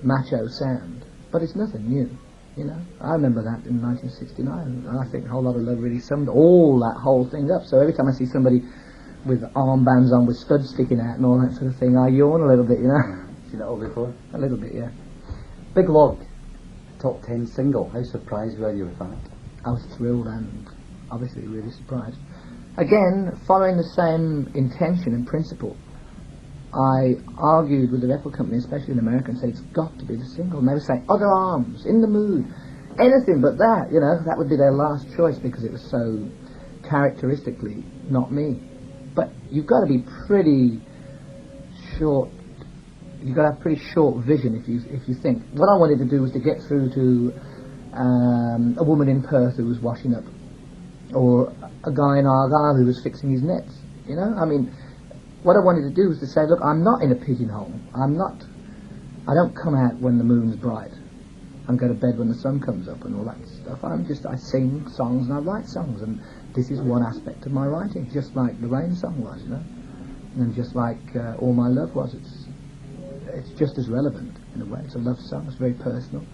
macho sound. But it's nothing new, you know. I remember that in 1969, and I think A Whole Lot of Love really summed all that whole thing up. So every time I see somebody with armbands on with studs sticking out and all that sort of thing, I yawn a little bit, you know. Seen that all before? A little bit, yeah. Big Log, top 10 single. How surprised were you with that? I was thrilled and obviously really surprised. Again, following the same intention and principle, I argued with the record company, especially in America, and said it's got to be the single. And they were saying, Other Arms, In the Mood, anything but that, you know. That would be their last choice because it was so characteristically not me. But you've got to be pretty short. You've got to have pretty short vision if you think. What I wanted to do was to get through to a woman in Perth who was washing up, or a guy in Argyle who was fixing his nets. You know, I mean, what I wanted to do was to say, look, I'm not in a pigeonhole. I'm not I don't come out when the moon's bright and go to bed when the sun comes up and all that stuff. I sing songs and I write songs, and this is one aspect of my writing, just like the Rain song was, you know, and just like All My Love was. It's just as relevant in a way. It's a love song. It's very personal.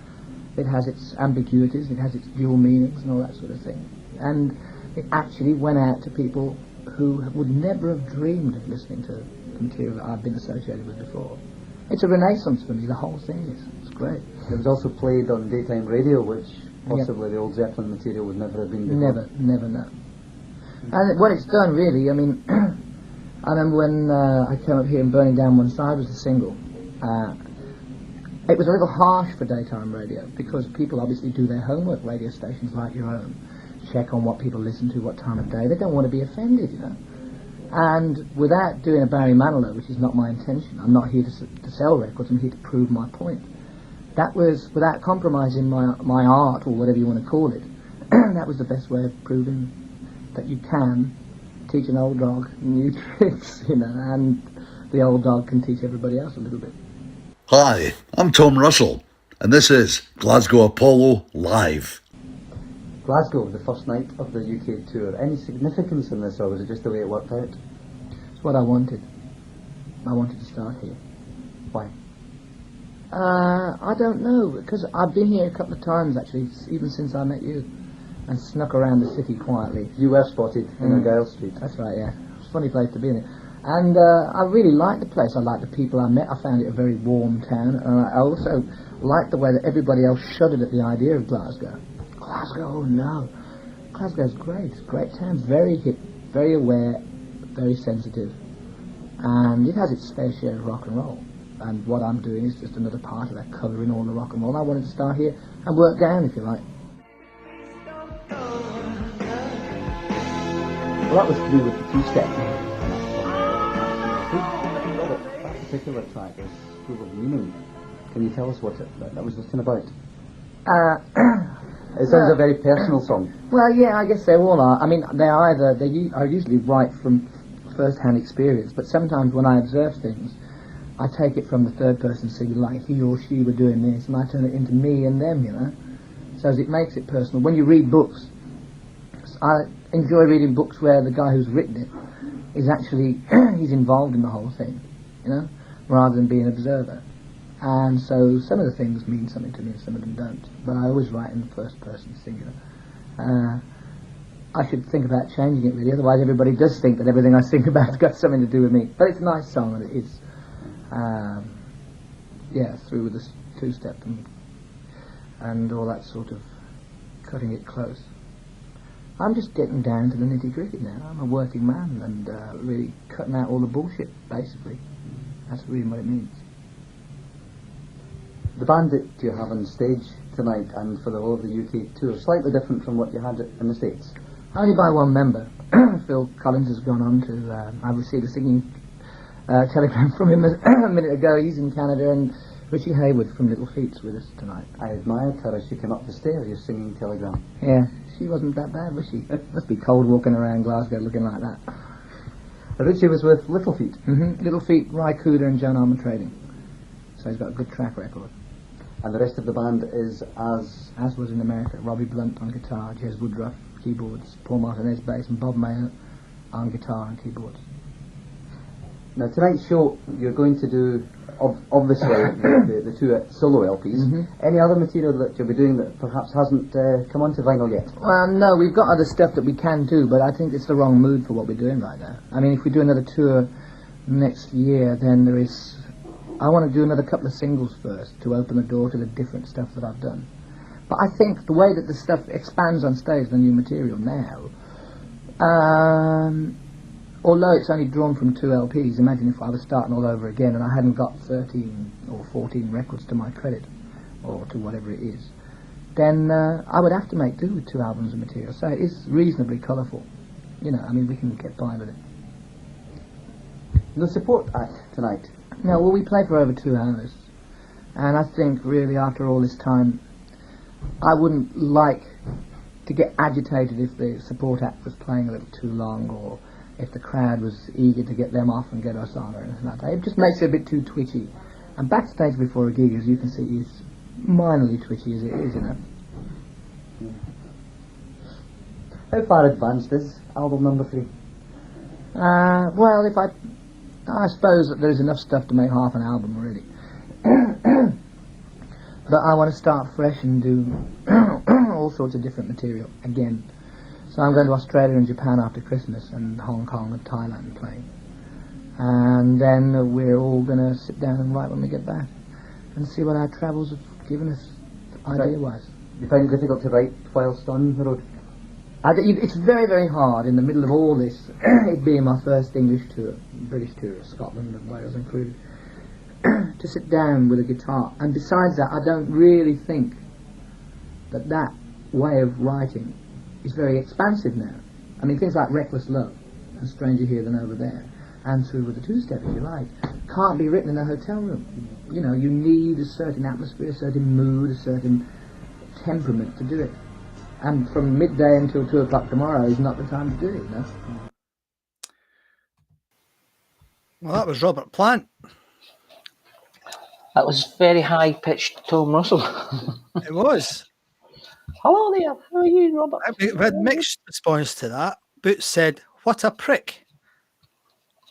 It has its ambiguities. It has its dual meanings and all that sort of thing. And it actually went out to people who would never have dreamed of listening to the material that I've been associated with before. It's a renaissance for me. The whole thing is. It's great. It was also played on daytime radio, which possibly the old Zeppelin material would never have been before. Never, no. And what it's done, really, I mean, I remember when I came up here and Burning Down One Side was the single. It was a little harsh for daytime radio because people obviously do their homework, radio stations like your own, check on what people listen to, what time of day. They don't want to be offended, you know. And without doing a Barry Manilow, which is not my intention, I'm not here to sell records, I'm here to prove my point. That was, without compromising my art, or whatever you want to call it, that was the best way of proving that you can teach an old dog new tricks, you know, and the old dog can teach everybody else a little bit. Hi, I'm Tom Russell, and this is Glasgow Apollo Live. Glasgow, the first night of the UK tour. Any significance in this, or was it just the way it worked out? It's what I wanted. I wanted to start here. Why? I don't know, because I've been here a couple of times actually, even since I met you, and snuck around the city quietly. You were spotted in Argyle Street. That's right, yeah. It's a funny place to be in it. And I really liked the place. I liked the people I met. I found it a very warm town, and I also liked the way that everybody else shuddered at the idea of Glasgow. Glasgow, oh no. Glasgow's great. It's a great town. Very hip, very aware, very sensitive. And it has its fair share of rock and roll. And what I'm doing is just another part of that, covering all the rock and roll. I wanted to start here and work down, if you like. Well, that was to do with the two-step. That particular track is full of meaning. Can you tell us what that was written about? It sounds a very personal song. Well, yeah, I guess they all are. I mean, they are usually right from first-hand experience, but sometimes when I observe things, I take it from the third person singular, like he or she were doing this, and I turn it into me and them, you know. So it makes it personal. When you read books, I enjoy reading books where the guy who's written it is actually, he's involved in the whole thing, you know, rather than being an observer. And so some of the things mean something to me and some of them don't. But I always write in the first person singular. I should think about changing it really, otherwise everybody does think that everything I sing about has got something to do with me. But it's a nice song, and it is, through with the two-step and all that sort of cutting it close. I'm just getting down to the nitty-gritty now. I'm a working man and really cutting out all the bullshit, basically. That's really what it means. The band that you have on stage tonight and for the whole of the UK tour, slightly different from what you had in the States. Only by one member. Phil Collins has gone on to, I received a singing telegram from him a minute ago. He's in Canada, and Richie Hayward from Little Feet's with us tonight. I admired her as she came up the stairs, your singing telegram. Yeah, she wasn't that bad, was she? Must be cold walking around Glasgow looking like that. Richie was with Little Feet. Mm-hmm. Little Feet, Ry Cooder and Joan Armour Trading. So he's got a good track record. And the rest of the band is as was in America. Robbie Blunt on guitar, Jez Woodruff keyboards, Paul Martinez bass, and Bob Mayer on guitar and keyboards. Now tonight's show, you're going to do obviously the two solo LPs. Mm-hmm. Any other material that you'll be doing that perhaps hasn't come onto vinyl yet? Well, no, we've got other stuff that we can do, but I think it's the wrong mood for what we're doing right now. I mean, if we do another tour next year, then I want to do another couple of singles first to open the door to the different stuff that I've done. But I think the way that the stuff expands on stage, the new material now, although it's only drawn from 2 LPs, imagine if I was starting all over again and I hadn't got 13 or 14 records to my credit, or to whatever it is, then I would have to make do with 2 albums of material. So it is reasonably colourful. You know, I mean, we can get by with it. No support act tonight? No, well, we played for over 2 hours. And I think, really, after all this time, I wouldn't like to get agitated if the support act was playing a little too long, or if the crowd was eager to get them off and get us on or anything like that. It just makes it a bit too twitchy. And backstage before a gig, as you can see, is minorly twitchy as it is, you know. How far advanced is album number 3? Well, I suppose that there's enough stuff to make half an album already. But I want to start fresh and do all sorts of different material again. So I'm going to Australia and Japan after Christmas, and Hong Kong and Thailand playing. And then we're all going to sit down and write when we get back and see what our travels have given us idea-wise. You find it difficult to write whilst on the road? It's very, very hard in the middle of all this, it being my first English tour, British tour, Scotland and Wales included, to sit down with a guitar. And besides that, I don't really think that way of writing is very expansive now. I mean, things like Reckless Love and Stranger Here Than Over There, and Through With a Two-Step, if you like, can't be written in a hotel room. You know, you need a certain atmosphere, a certain mood, a certain temperament to do it. And from midday until 2 o'clock tomorrow is not the time to do it, you know? Well, that was Robert Plant. That was very high-pitched Tom Russell. It was. Hello there, how are you, Robert? We had mixed response to that. Boots said, "What a prick."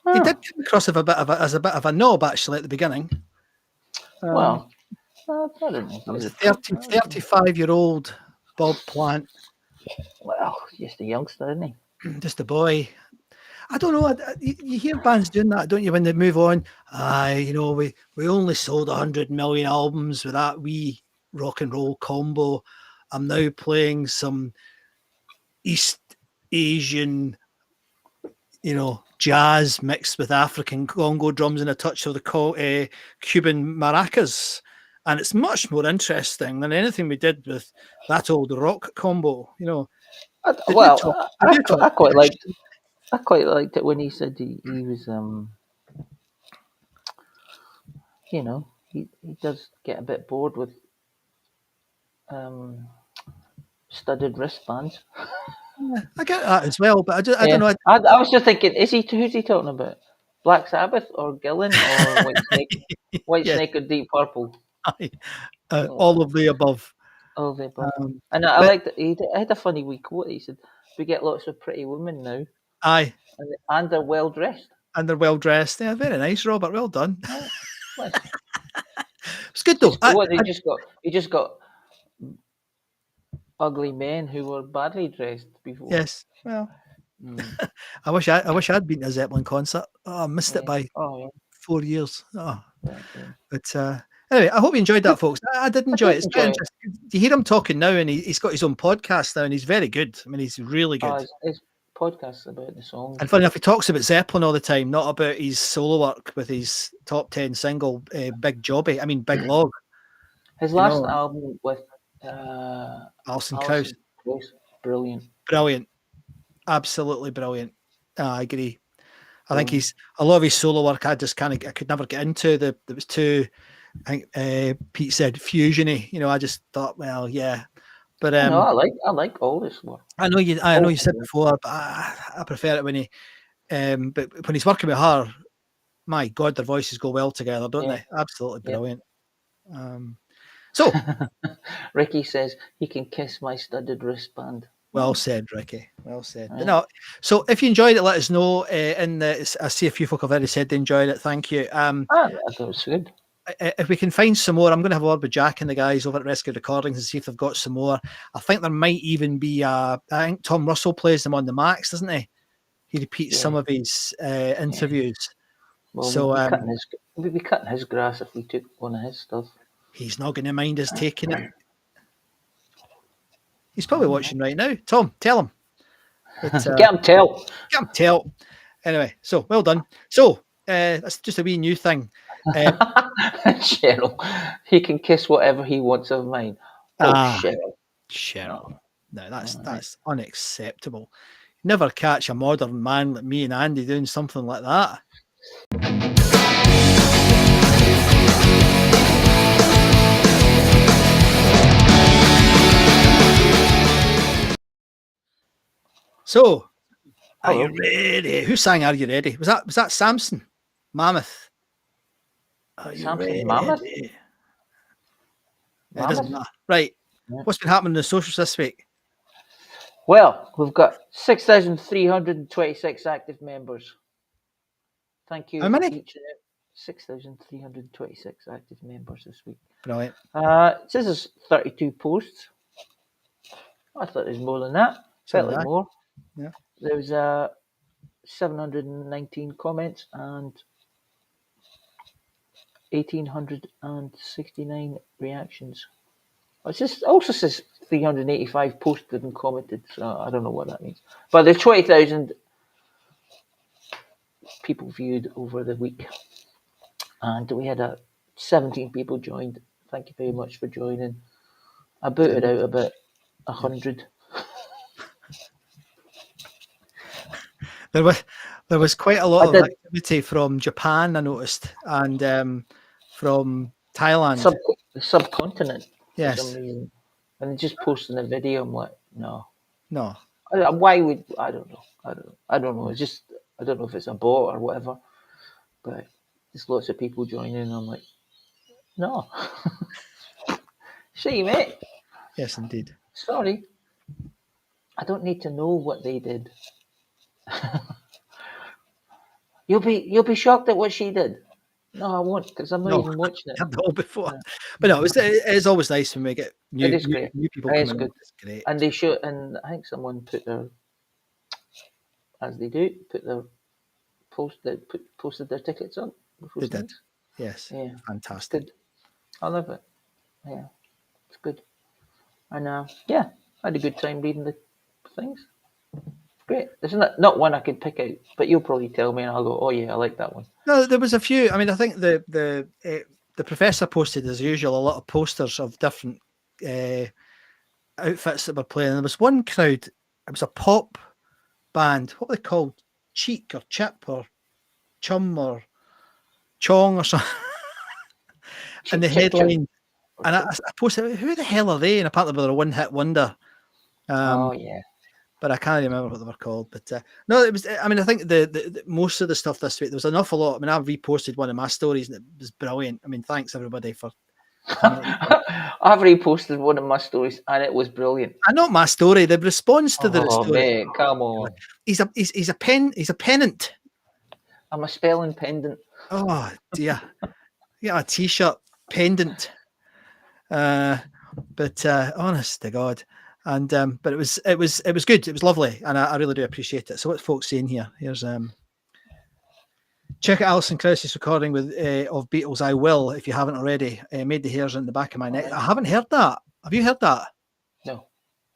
Oh. He did come across as a bit of a knob, actually, at the beginning. Well, I don't know. It was a 35-year-old Bob Plant. Well, just a youngster, isn't he? Just a boy. I don't know. You hear bands doing that, don't you? When they move on, you know, we only sold 100 million albums with that wee rock and roll combo. I'm now playing some East Asian, you know, jazz mixed with African Congo drums and a touch of the Cuban maracas. And it's much more interesting than anything we did with that old rock combo, you know. I quite liked it when he said he was, you know, he does get a bit bored with studded wristbands. I get that as well, but I don't know. I was just thinking, who's he talking about? Black Sabbath or Gillan or White Snake or Deep Purple? All of the above. All of the above. And I liked it. He had a funny wee quote. He said, "We get lots of pretty women now." Aye. And they're well dressed. And they're well dressed. Yeah, very nice, Robert. Well done. Well, it's good though. He just got ugly men who were badly dressed before. Yes. Well, I wish I'd been to a Zeppelin concert. Oh, I missed it by 4 years. Oh. But anyway, I hope you enjoyed that, folks. I did enjoy it. It's quite interesting. You hear him talking now, and he's got his own podcast now, and he's very good. I mean, he's really good. His podcast's about the songs. And funny enough, he talks about Zeppelin all the time, not about his solo work with his top 10 single, Big Log. His last album with Alison Krauss. Brilliant. Brilliant. Absolutely brilliant. I agree. I think I love his solo work. I could never get into there was too, I think Pete said fusiony. You know, I just thought, well, yeah. But I like all this work. I know you said before, but I prefer it when he but when he's working with her, my God, their voices go well together, don't they? Absolutely brilliant. So Ricky says he can kiss my studded wristband. Well said, Ricky. Well said. But no, so if you enjoyed it, let us know. I see a few folk have already said they enjoyed it. Thank you. I thought it was good. If we can find some more, I'm going to have a word with Jack and the guys over at Rescue Recordings and see if they've got some more. I think there might even be. I think Tom Russell plays them on the Max, doesn't he? He repeats some of his interviews. Well, so we'd be cutting his grass if we took one of his stuff. He's not going to mind us taking it. He's probably watching right now. Tom, tell him. Get him tell. Anyway, so well done. So that's just a wee new thing. Cheryl, he can kiss whatever he wants of mine. Cheryl. No, that's unacceptable. Never catch a modern man like me and Andy doing something like that. So, are you ready? Who sang "Are You Ready"? Was that Samson? Mammoth? Are you Samson ready? Mammoth? It doesn't Mammoth? matter. Right. Yeah. What's been happening in the socials this week? Well, we've got 6,326 active members. Thank you. How many? Each and 6,326 active members this week. Brilliant. It says there's 32 posts. I thought there was more than that. So Felt did like I. more. Yeah. There was 719 comments and 1,869 reactions. It just also says 385 posted and commented, so I don't know what that means. But there's 20,000 people viewed over the week, and we had 17 people joined. Thank you very much for joining. I booted out about 100. There was quite a lot I of did. activity from Japan, I noticed, and from Thailand. Subcontinent for Yes. some reason, and just posting a video. I'm like, no. No. Why would I don't know. I don't know. It's just I don't know if it's a bot or whatever, but there's lots of people joining. And I'm like, no. See, mate. Yes, indeed. Sorry. I don't need to know what they did. You'll be shocked at what she did. No, I won't, because I'm not even watching it. I've heard all before. But no, it's always nice when we get new people It is coming good. in. It's great. And they should. And I think someone put their, as they do, put their posted their tickets on. They did. Yes. Yeah. Fantastic. Good. I love it. Yeah, it's good. And yeah, I had a good time reading the things. Great. There's not one I could pick out, but you'll probably tell me, and I'll go, "Oh yeah, I like that one." No, there was a few. I mean, I think the professor posted as usual a lot of posters of different outfits that were playing. There was one crowd. It was a pop band. What were they called? Cheek or Chip or Chum or Chong or something. And the headline. And I posted, who the hell are they? And apparently they were a one-hit wonder. Oh yeah. But I can't remember what they were called. But no, it was. I mean, I think the most of the stuff this week, there was an awful lot. I mean, I've reposted one of my stories, and it was brilliant. I mean, thanks everybody for. I've reposted one of my stories, and it was brilliant. Not my story. The response to the story. Mate, come on. He's a pennant. I'm a spelling pendant. Oh dear. Yeah, a t-shirt pendant. But honest to God. And but it was good. It was lovely, and I really do appreciate it. So what's folks saying here? Here's check out Alison Krause's recording with of Beatles. I will, if you haven't already. Made the hairs on the back of my neck. I haven't heard that. Have you heard that? No.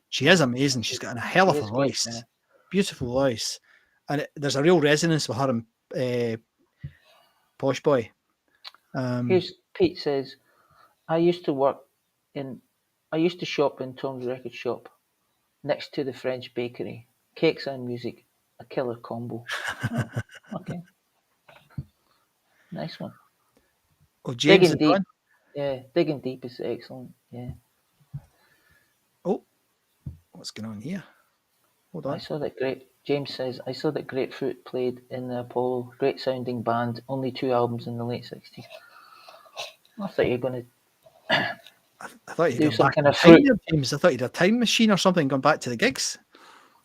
She is amazing. She's got a hell of a voice. Great, yeah. Beautiful voice, and there's a real resonance with her and Posh Boy. Here's Pete says, I used to shop in Tom's record shop next to the French bakery. Cakes and music, a killer combo. Oh, okay. Nice one. Oh, James Digging deep. on? Yeah, digging deep is excellent. Yeah. Oh, what's going on here? Hold on. James says, I saw that Grapefruit played in the Apollo. Great sounding band. Only 2 albums in the late 60s. I thought you were going to I thought you'd do some back kind of time fruit. there, James. I thought you'd a time machine or something going back to the gigs.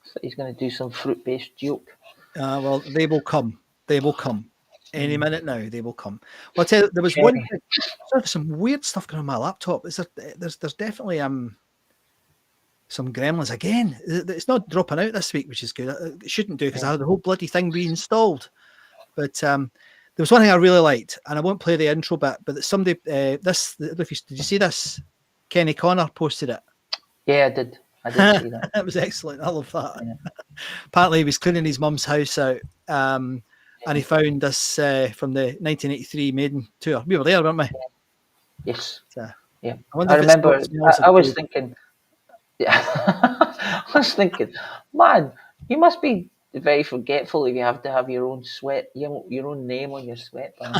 So he's going to do some fruit-based joke. Well, they will come. They will come. Any minute now, they will come. Well, I'll tell you, there was one thing. There's some weird stuff going on my laptop. There's definitely some gremlins again. It's not dropping out this week, which is good. It shouldn't do because I had the whole bloody thing reinstalled. But there was one thing I really liked, and I won't play the intro bit, but somebody, did you see this? Kenny Connor posted it. Yeah, I did see that. It was excellent. I love that. Yeah. Apparently, he was cleaning his mum's house out, and he found this from the 1983 Maiden tour. We were there, weren't we? Yes. Yeah. I remember. I was thinking. Yeah, I was thinking, man, you must be very forgetful if you have to have your own your own name on your sweatband.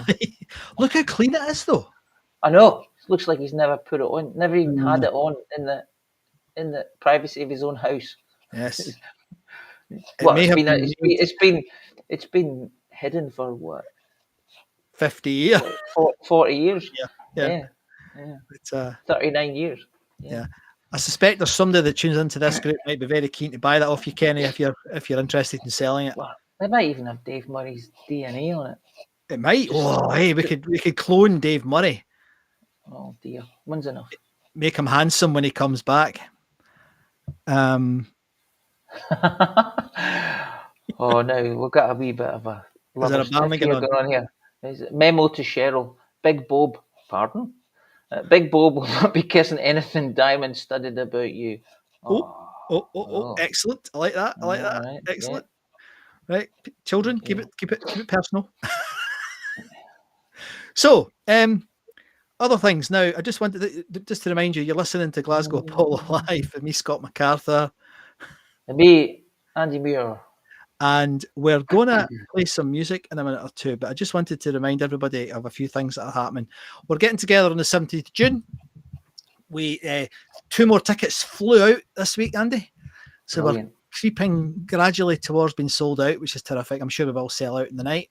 Look how clean it is, though. I know. It looks like he's never put it on. Never even had it on in the privacy of his own house. Yes. Well, it's been hidden for what? 50 years. 40 years. Yeah. Yeah. But, 39 years. yeah. I suspect there's somebody that tunes into this group might be very keen to buy that off you, Kenny, if you're interested in selling it. Well, they might even have Dave Murray's DNA on it. It might. Hey, we could clone Dave Murray. Oh dear, one's enough. Make him handsome when he comes back. Oh no, we've got a wee bit of a there a Barney going on here. Is it memo to Cheryl? Big Bob, pardon? Big Bob will not be kissing anything diamond studded about you. Oh, excellent. I like that. Right, Excellent. Yeah. Right. Children, keep it personal. So, other things. Now, I just wanted to remind you, you're listening to Glasgow Apollo Live with me, Scott MacArthur. And me, Andy Muir. And we're going to play some music in a minute or two, but I just wanted to remind everybody of a few things that are happening. We're getting together on the 17th of June. We 2 more tickets flew out this week, Andy. So Brilliant. We're creeping gradually towards being sold out, which is terrific. I'm sure we will sell out in the night.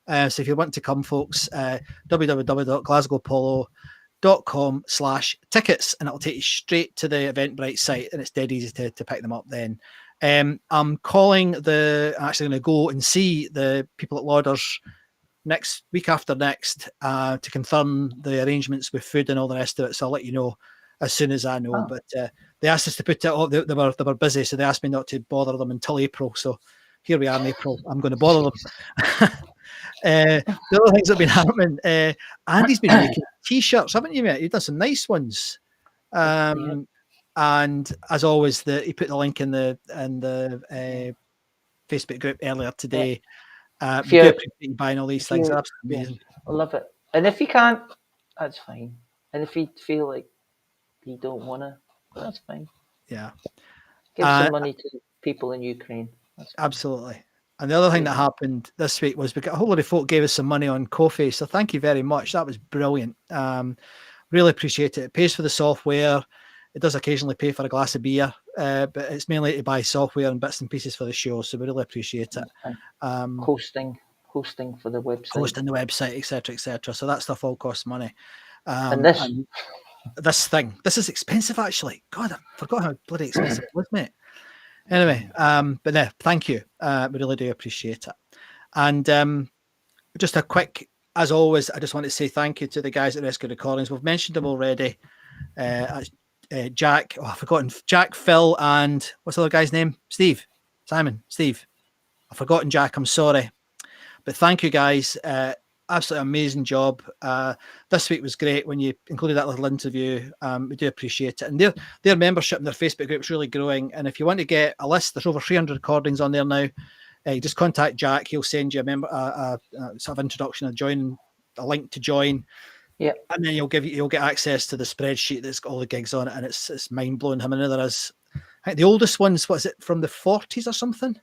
So if you want to come, folks, www.glasgowapollo.com/tickets, and it'll take you straight to the Eventbrite site, and it's dead easy to pick them up then. I'm actually going to go and see the people at Lauders week after next to confirm the arrangements with food and all the rest of it. So I'll let you know as soon as I know. But they asked us to put it off. They were busy, so they asked me not to bother them until April. So here we are in April. I'm going to bother them. The other things that have been happening, Andy's been making T-shirts, haven't you, mate? You've done some nice ones. And as always, he put the link in the Facebook group earlier today. We do appreciate you buying all these things. They're absolutely amazing. I love it. And if you can't, that's fine. And if you feel like you don't want to, that's fine. Yeah. Give some money to people in Ukraine. Absolutely. And the other thing that happened this week was a whole lot of folk gave us some money on Ko-fi. So thank you very much. That was brilliant. Really appreciate it. It pays for the software. It does occasionally pay for a glass of beer, but it's mainly to buy software and bits and pieces for the show. So we really appreciate it. Hosting for the website. Hosting the website, etc., etc. So that stuff all costs money. And this is expensive, actually. God, I forgot how bloody expensive it was, mate. Anyway, but no, thank you. We really do appreciate it. And just a quick, as always, I just want to say thank you to the guys at Rescue Recordings. We've mentioned them already. Jack, I've forgotten. Jack, Phil, and what's the other guy's name? Steve. I've forgotten Jack. I'm sorry. But thank you, guys. Absolutely amazing job. This week was great when you included that little interview. We do appreciate it. And their membership in their Facebook group is really growing. And if you want to get a list, there's over 300 recordings on there now. Just contact Jack. He'll send you a sort of introduction, a link to join. Yeah, and then you'll get access to the spreadsheet that's got all the gigs on it, and it's mind blowing how many there is. I think the oldest one's, what is it, from the 40s or something?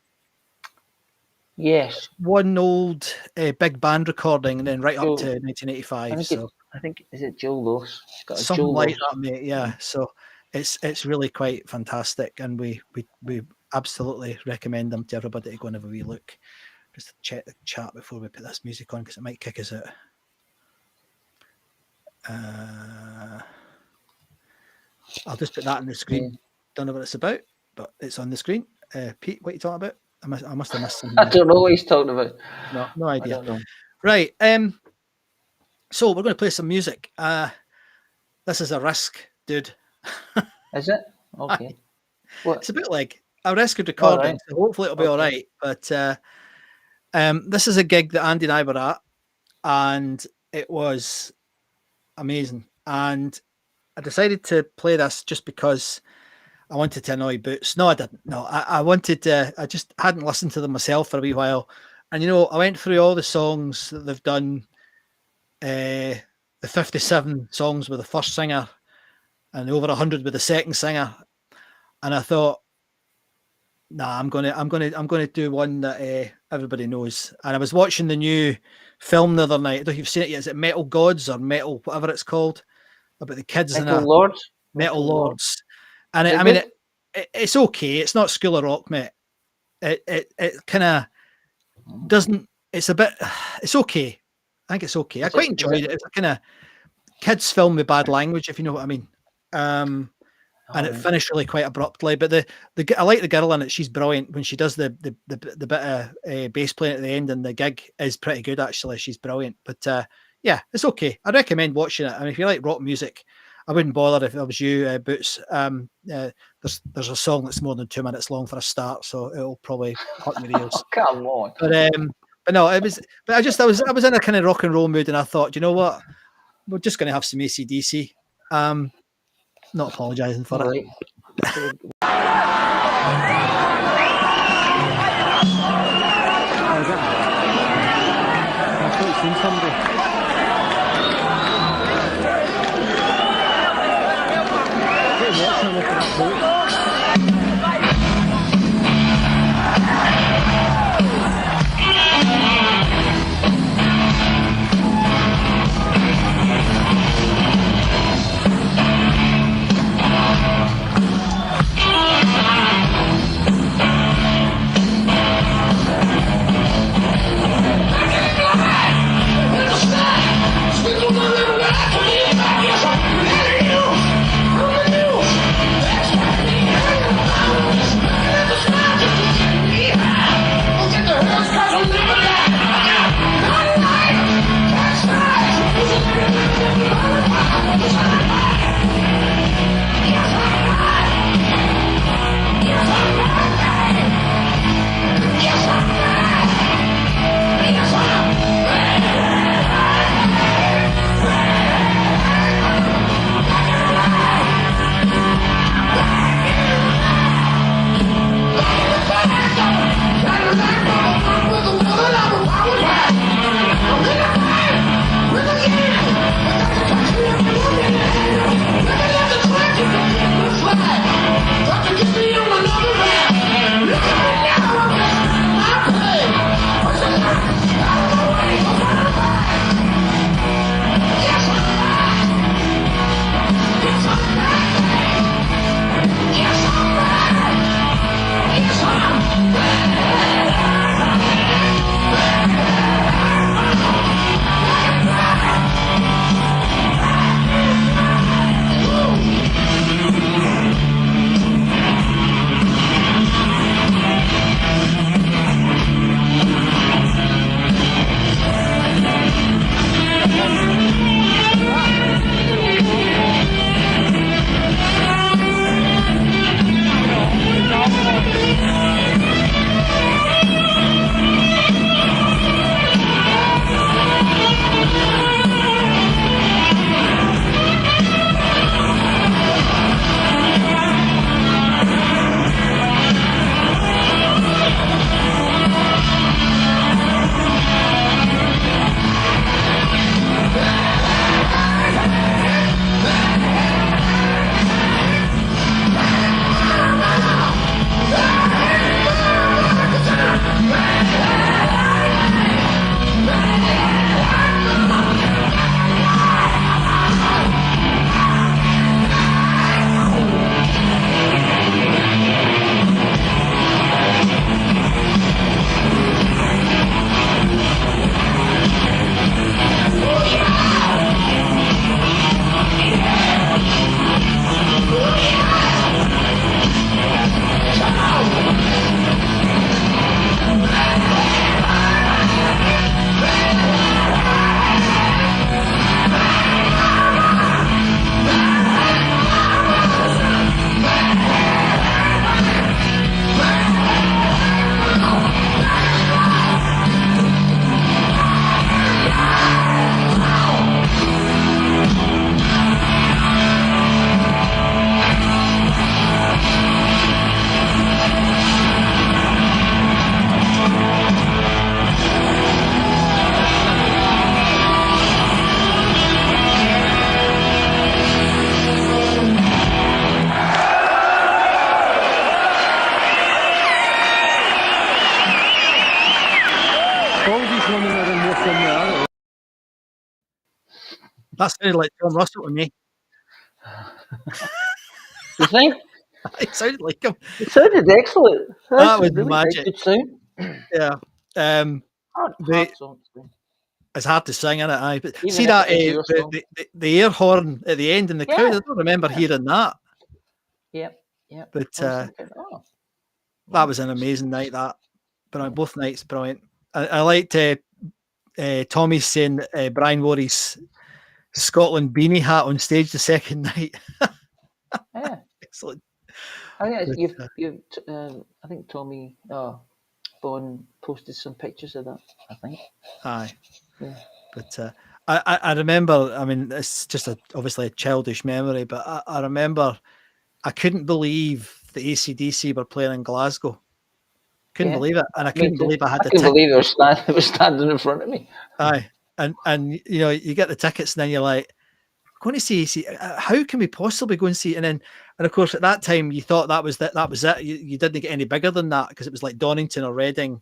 Yes, one old big band recording, and then right up to 1985. I think is it Joe Lewis? Something like that, mate. Yeah, so it's really quite fantastic, and we absolutely recommend them to everybody to go and have a wee look. Just to check the chat before we put this music on because it might kick us out. I'll just put that on the screen. Don't know what it's about, but it's on the screen. Pete, what are you talking about? I must have missed something. I don't know what he's talking about. No idea. I don't know. Right. So we're going to play some music. This is a risk, dude. Is it? Okay. It's a bit like a rescued recording, so hopefully it'll be all right. But this is a gig that Andy and I were at, and it was amazing. And I decided to play this just because I wanted to annoy Boots. No, I didn't. No, I wanted to. I just hadn't listened to them myself for a wee while. And, I went through all the songs that they've done, the 57 songs with the first singer and over 100 with the second singer. And I thought, nah, I'm gonna do one that everybody knows. And I was watching the new film the other night. I don't know if you've seen it yet. Is it Metal Gods or Metal whatever it's called? About the kids in Metal Lords. Metal Lords. And it's okay. It's not School of Rock, mate. It kind of doesn't. It's a bit. It's okay. think it's okay. I quite enjoyed it. It's a kind of kids film with bad language, if you know what I mean. And it finished really quite abruptly. But I like the girl in it. She's brilliant when she does the bit of bass playing at the end, and the gig is pretty good actually. She's brilliant. But yeah, it's okay. I recommend watching it. I mean, if you like rock music, I wouldn't bother if it was you, Boots. There's a song that's more than 2 minutes long for a start, so it'll probably hurt your ears. Come on. But no, it was. But I was in a kind of rock and roll mood, and I thought, you know what, we're just going to have some AC/DC. Not apologising for it. That sounded like Tom Russell to me. You think? It sounded like him. It sounded excellent. That was really magic. Good sound. Yeah. Hard song. It's hard to sing, isn't it? Aye, but Even see if that it is your song. the air horn at the end in the crowd. Yeah. I don't remember hearing that, Yep. but I was thinking, that was an amazing night. That, but both nights brilliant. I liked Tommy saying Brian wore his Scotland beanie hat on stage the second night. yeah. Excellent. I think But, I think Tommy Bone posted some pictures of that. I think. Aye. Yeah. But I remember. I mean, it's just obviously a childish memory, but I remember I couldn't believe the AC/DC were playing in Glasgow. Couldn't Yeah. believe it, and I Me couldn't too. believe I had I the couldn't ticket. believe it was standing in front of me. Aye, and you know, you get the tickets, and then you're like, going to see AC. How can we possibly go and see it? And of course, at that time, you thought that was it. You didn't get any bigger than that because it was like Donington or Reading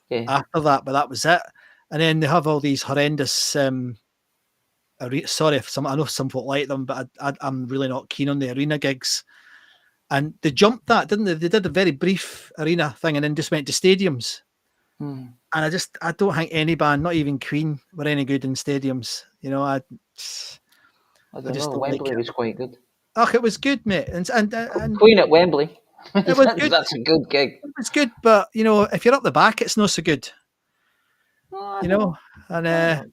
Yeah. after that, but that was it. And then they have all these horrendous. Sorry if I know some folk like them, but I'm really not keen on the arena gigs. And they jumped that, didn't they? They did a very brief arena thing and then just went to stadiums. Hmm. And I don't think any band, not even Queen, were any good in stadiums. You know, I just don't know. don't like Wembley it. was quite good. Oh, it was good, mate. And Queen at Wembley. it was good. That's a good gig. It was good, but you know, if you're up the back, it's not so good. You know, and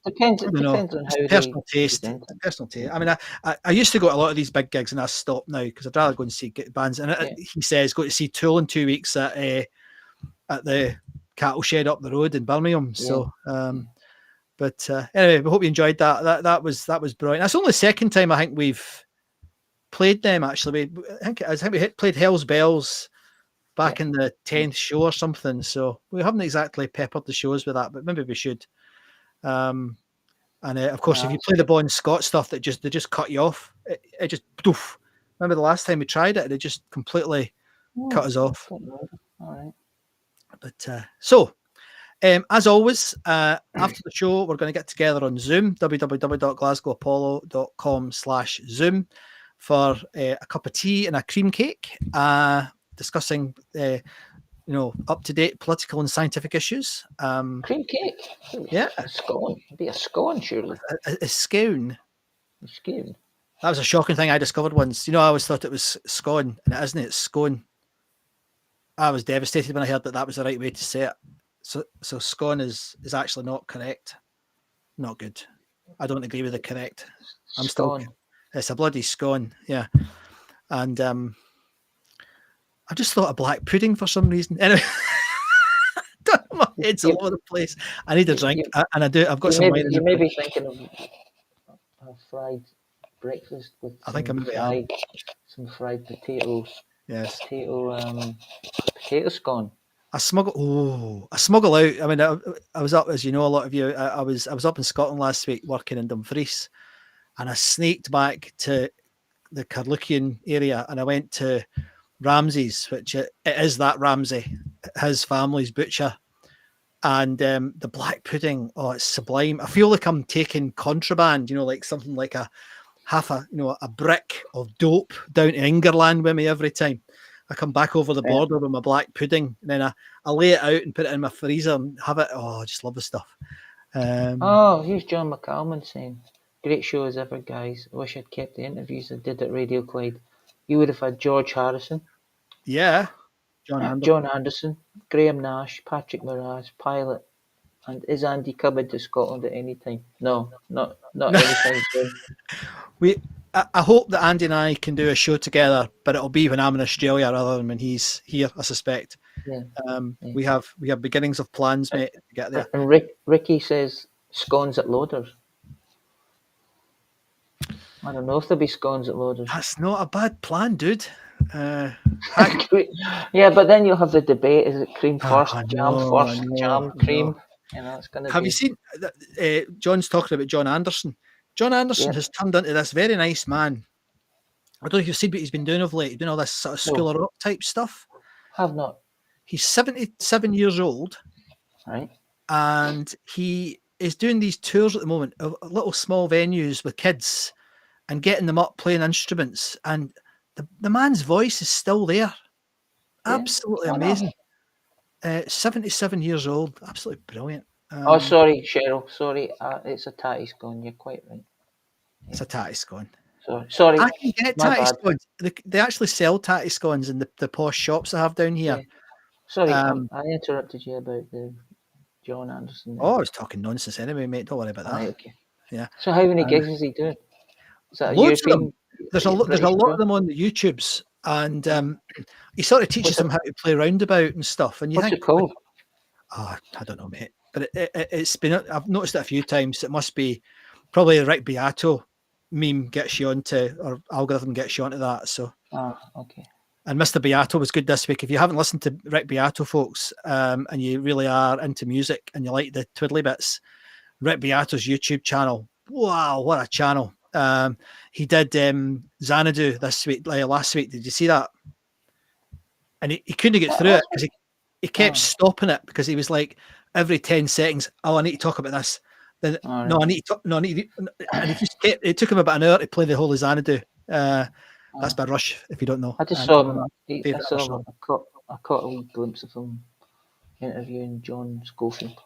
Depends. I It don't know. depends on It's how personal they taste. present it. Personal taste. I mean, I used to go to a lot of these big gigs, and I stopped now because I'd rather go and see bands. And he says go to see Tool in 2 weeks at the cattle shed up the road in Birmingham. So, but anyway, we hope you enjoyed that. That was brilliant. That's only the second time I think we've played them. Actually, I think we played Hell's Bells back in the 10th show or something. So we haven't exactly peppered the shows with that, but maybe we should. And of course, if you play the Bon Scott stuff, they just cut you off. It just poof. Remember the last time we tried it, it just completely cut us off. All right. But so, as always, after the show, we're going to get together on Zoom, www.glasgowapollo.com/Zoom, for a cup of tea and a cream cake, discussing up-to-date political and scientific issues. Cream cake. Yeah. A scone. It'd be a scone, surely. A scone. A scone. That was a shocking thing I discovered once. You know, I always thought it was scone, and it isn't. It's scone. I was devastated when I heard that was the right way to say it. So scone is actually not correct. Not good. I don't agree with the correct. It's a bloody scone. Yeah. And I just thought of black pudding for some reason. Anyway, my head's all over the place. I need a drink, and I do. I've got some wine. You may be thinking of a fried breakfast with some fried potatoes. Yes. Potato scone. I smuggle out. I mean, I was up, as you know, a lot of you. I was up in Scotland last week working in Dumfries, and I sneaked back to the Carluckian area, and I went to Ramsay's, which it is that Ramsay, his family's butcher, and the black pudding. Oh, it's sublime. I feel like I'm taking contraband. You know, like something like a brick of dope down to Ingerland with me every time I come back over the border with my black pudding, and then I lay it out and put it in my freezer and have it. Oh, I just love the stuff. Here's John McCalman saying, "Great show as ever, guys. I wish I'd kept the interviews I did at Radio Clyde. You would have had George Harrison, John Anderson, Graham Nash, Patrick Moraz, Pilot, and is Andy coming to Scotland at any time? No, not anytime soon. I hope that Andy and I can do a show together, but it'll be when I'm in Australia rather than when he's here, I suspect. Yeah. We have beginnings of plans, mate, to get there. And Ricky says scones at Loaders. I don't know if there'll be scones at Loaders. That's not a bad plan, dude. Yeah, but then you'll have the debate: is it cream first, jam cream? You know, it's going to. Have you seen? John's talking about John Anderson. John Anderson has turned into this very nice man. I don't know if you've seen what he's been doing of late. He's doing all this sort of School of Rock type stuff. Have not. He's 77 years old. Right. And he is doing these tours at the moment of little small venues with kids and getting them up playing instruments. And the man's voice is still there. Absolutely amazing. 77 years old. Absolutely brilliant. Oh, sorry, Cheryl. Sorry, it's a tatty scone. You're quite right. It's a tatty scone. Sorry. I can get my tatty bad. scones. They actually sell tatty scones in the posh shops I have down here. Yeah. Sorry, I interrupted you about the John Anderson. Oh, I was talking nonsense anyway, mate. Don't worry about that. Aye, okay. Yeah. So how many gigs is he doing? Is that a Loads of European? them. There's a lot of them on the YouTubes, and he sort of teaches them how to play roundabout and stuff. And you What's think, it called? oh, I don't know, mate. But it's been. I've noticed it a few times. It must be probably a Rick Beato meme gets you onto, or algorithm gets you onto that. So. Okay. And Mr. Beato was good this week. If you haven't listened to Rick Beato, folks, and you really are into music and you like the twiddly bits, Rick Beato's YouTube channel. Wow, what a channel! He did Xanadu this week, last week. Did you see that? And he couldn't get through it because he kept stopping it because he was like every 10 seconds. Oh, I need to talk about this. Then no, I need to. No, I need. And he just kept. It took him about an hour to play the whole of Xanadu. That's by Rush, if you don't know. I just saw him. I caught a wee glimpse of him interviewing John Schofield.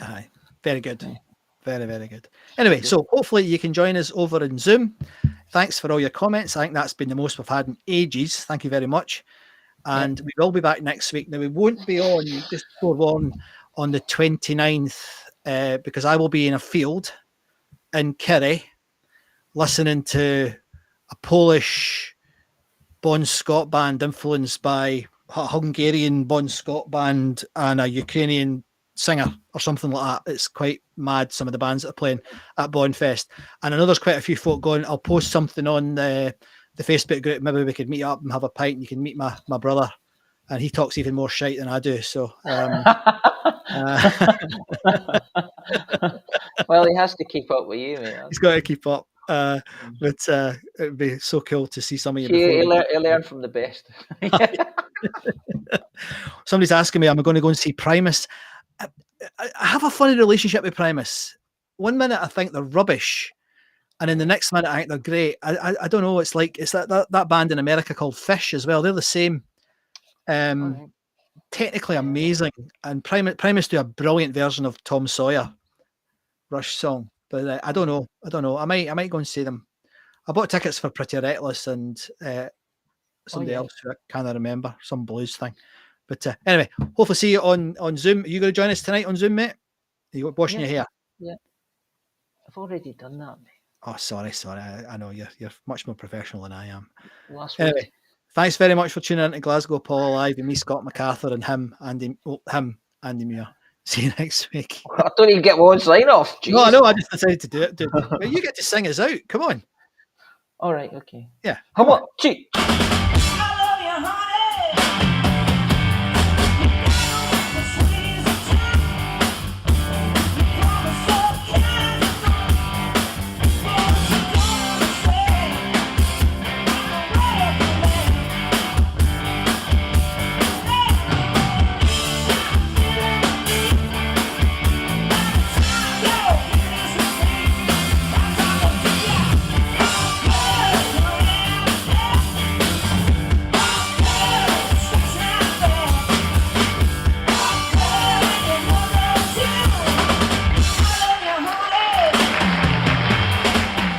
Aye, very good. Yeah. Very, very good. Anyway, so hopefully you can join us over in Zoom. Thanks for all your comments. I think that's been the most we've had in ages. Thank you very much. And we will be back next week. Now, we won't be on, just forewarn, on the 29th because I will be in a field in Kerry listening to a Polish Bon Scott band influenced by a Hungarian Bon Scott band and a Ukrainian singer or something like that. It's quite mad, some of the bands that are playing at Bonfest. And I know there's quite a few folk going. I'll post something on the Facebook group. Maybe we could meet up and have a pint and you can meet my brother. And he talks even more shite than I do. So, well, he has to keep up with you, mate. He's got to keep up. But it'd be so cool to see some of you. He'll learn from the best. Somebody's asking me, am I going to go and see Primus? I have a funny relationship with Primus. One minute I think they're rubbish, and in the next minute I think they're great. I don't know. It's like it's that band in America called Fish as well. They're the same. Technically amazing, and Primus do a brilliant version of Tom Sawyer, Rush song. But I don't know. I might go and see them. I bought tickets for Pretty Reckless and somebody else who I can't remember, some blues thing. But anyway, hopefully see you on Zoom. Are you going to join us tonight on Zoom, mate? Are you washing your hair? Yeah, I've already done that, mate. Oh, sorry. I know you're much more professional than I am. Anyway, thanks very much for tuning in to Glasgow Apollo Live with me, Scott MacArthur, and him, Andy Muir. See you next week. I don't even get one sign off. Jeez. No, I know. I just decided to do it. Dude. Well, you get to sing us out. Come on. All right. Okay. Yeah. Come on. Gee.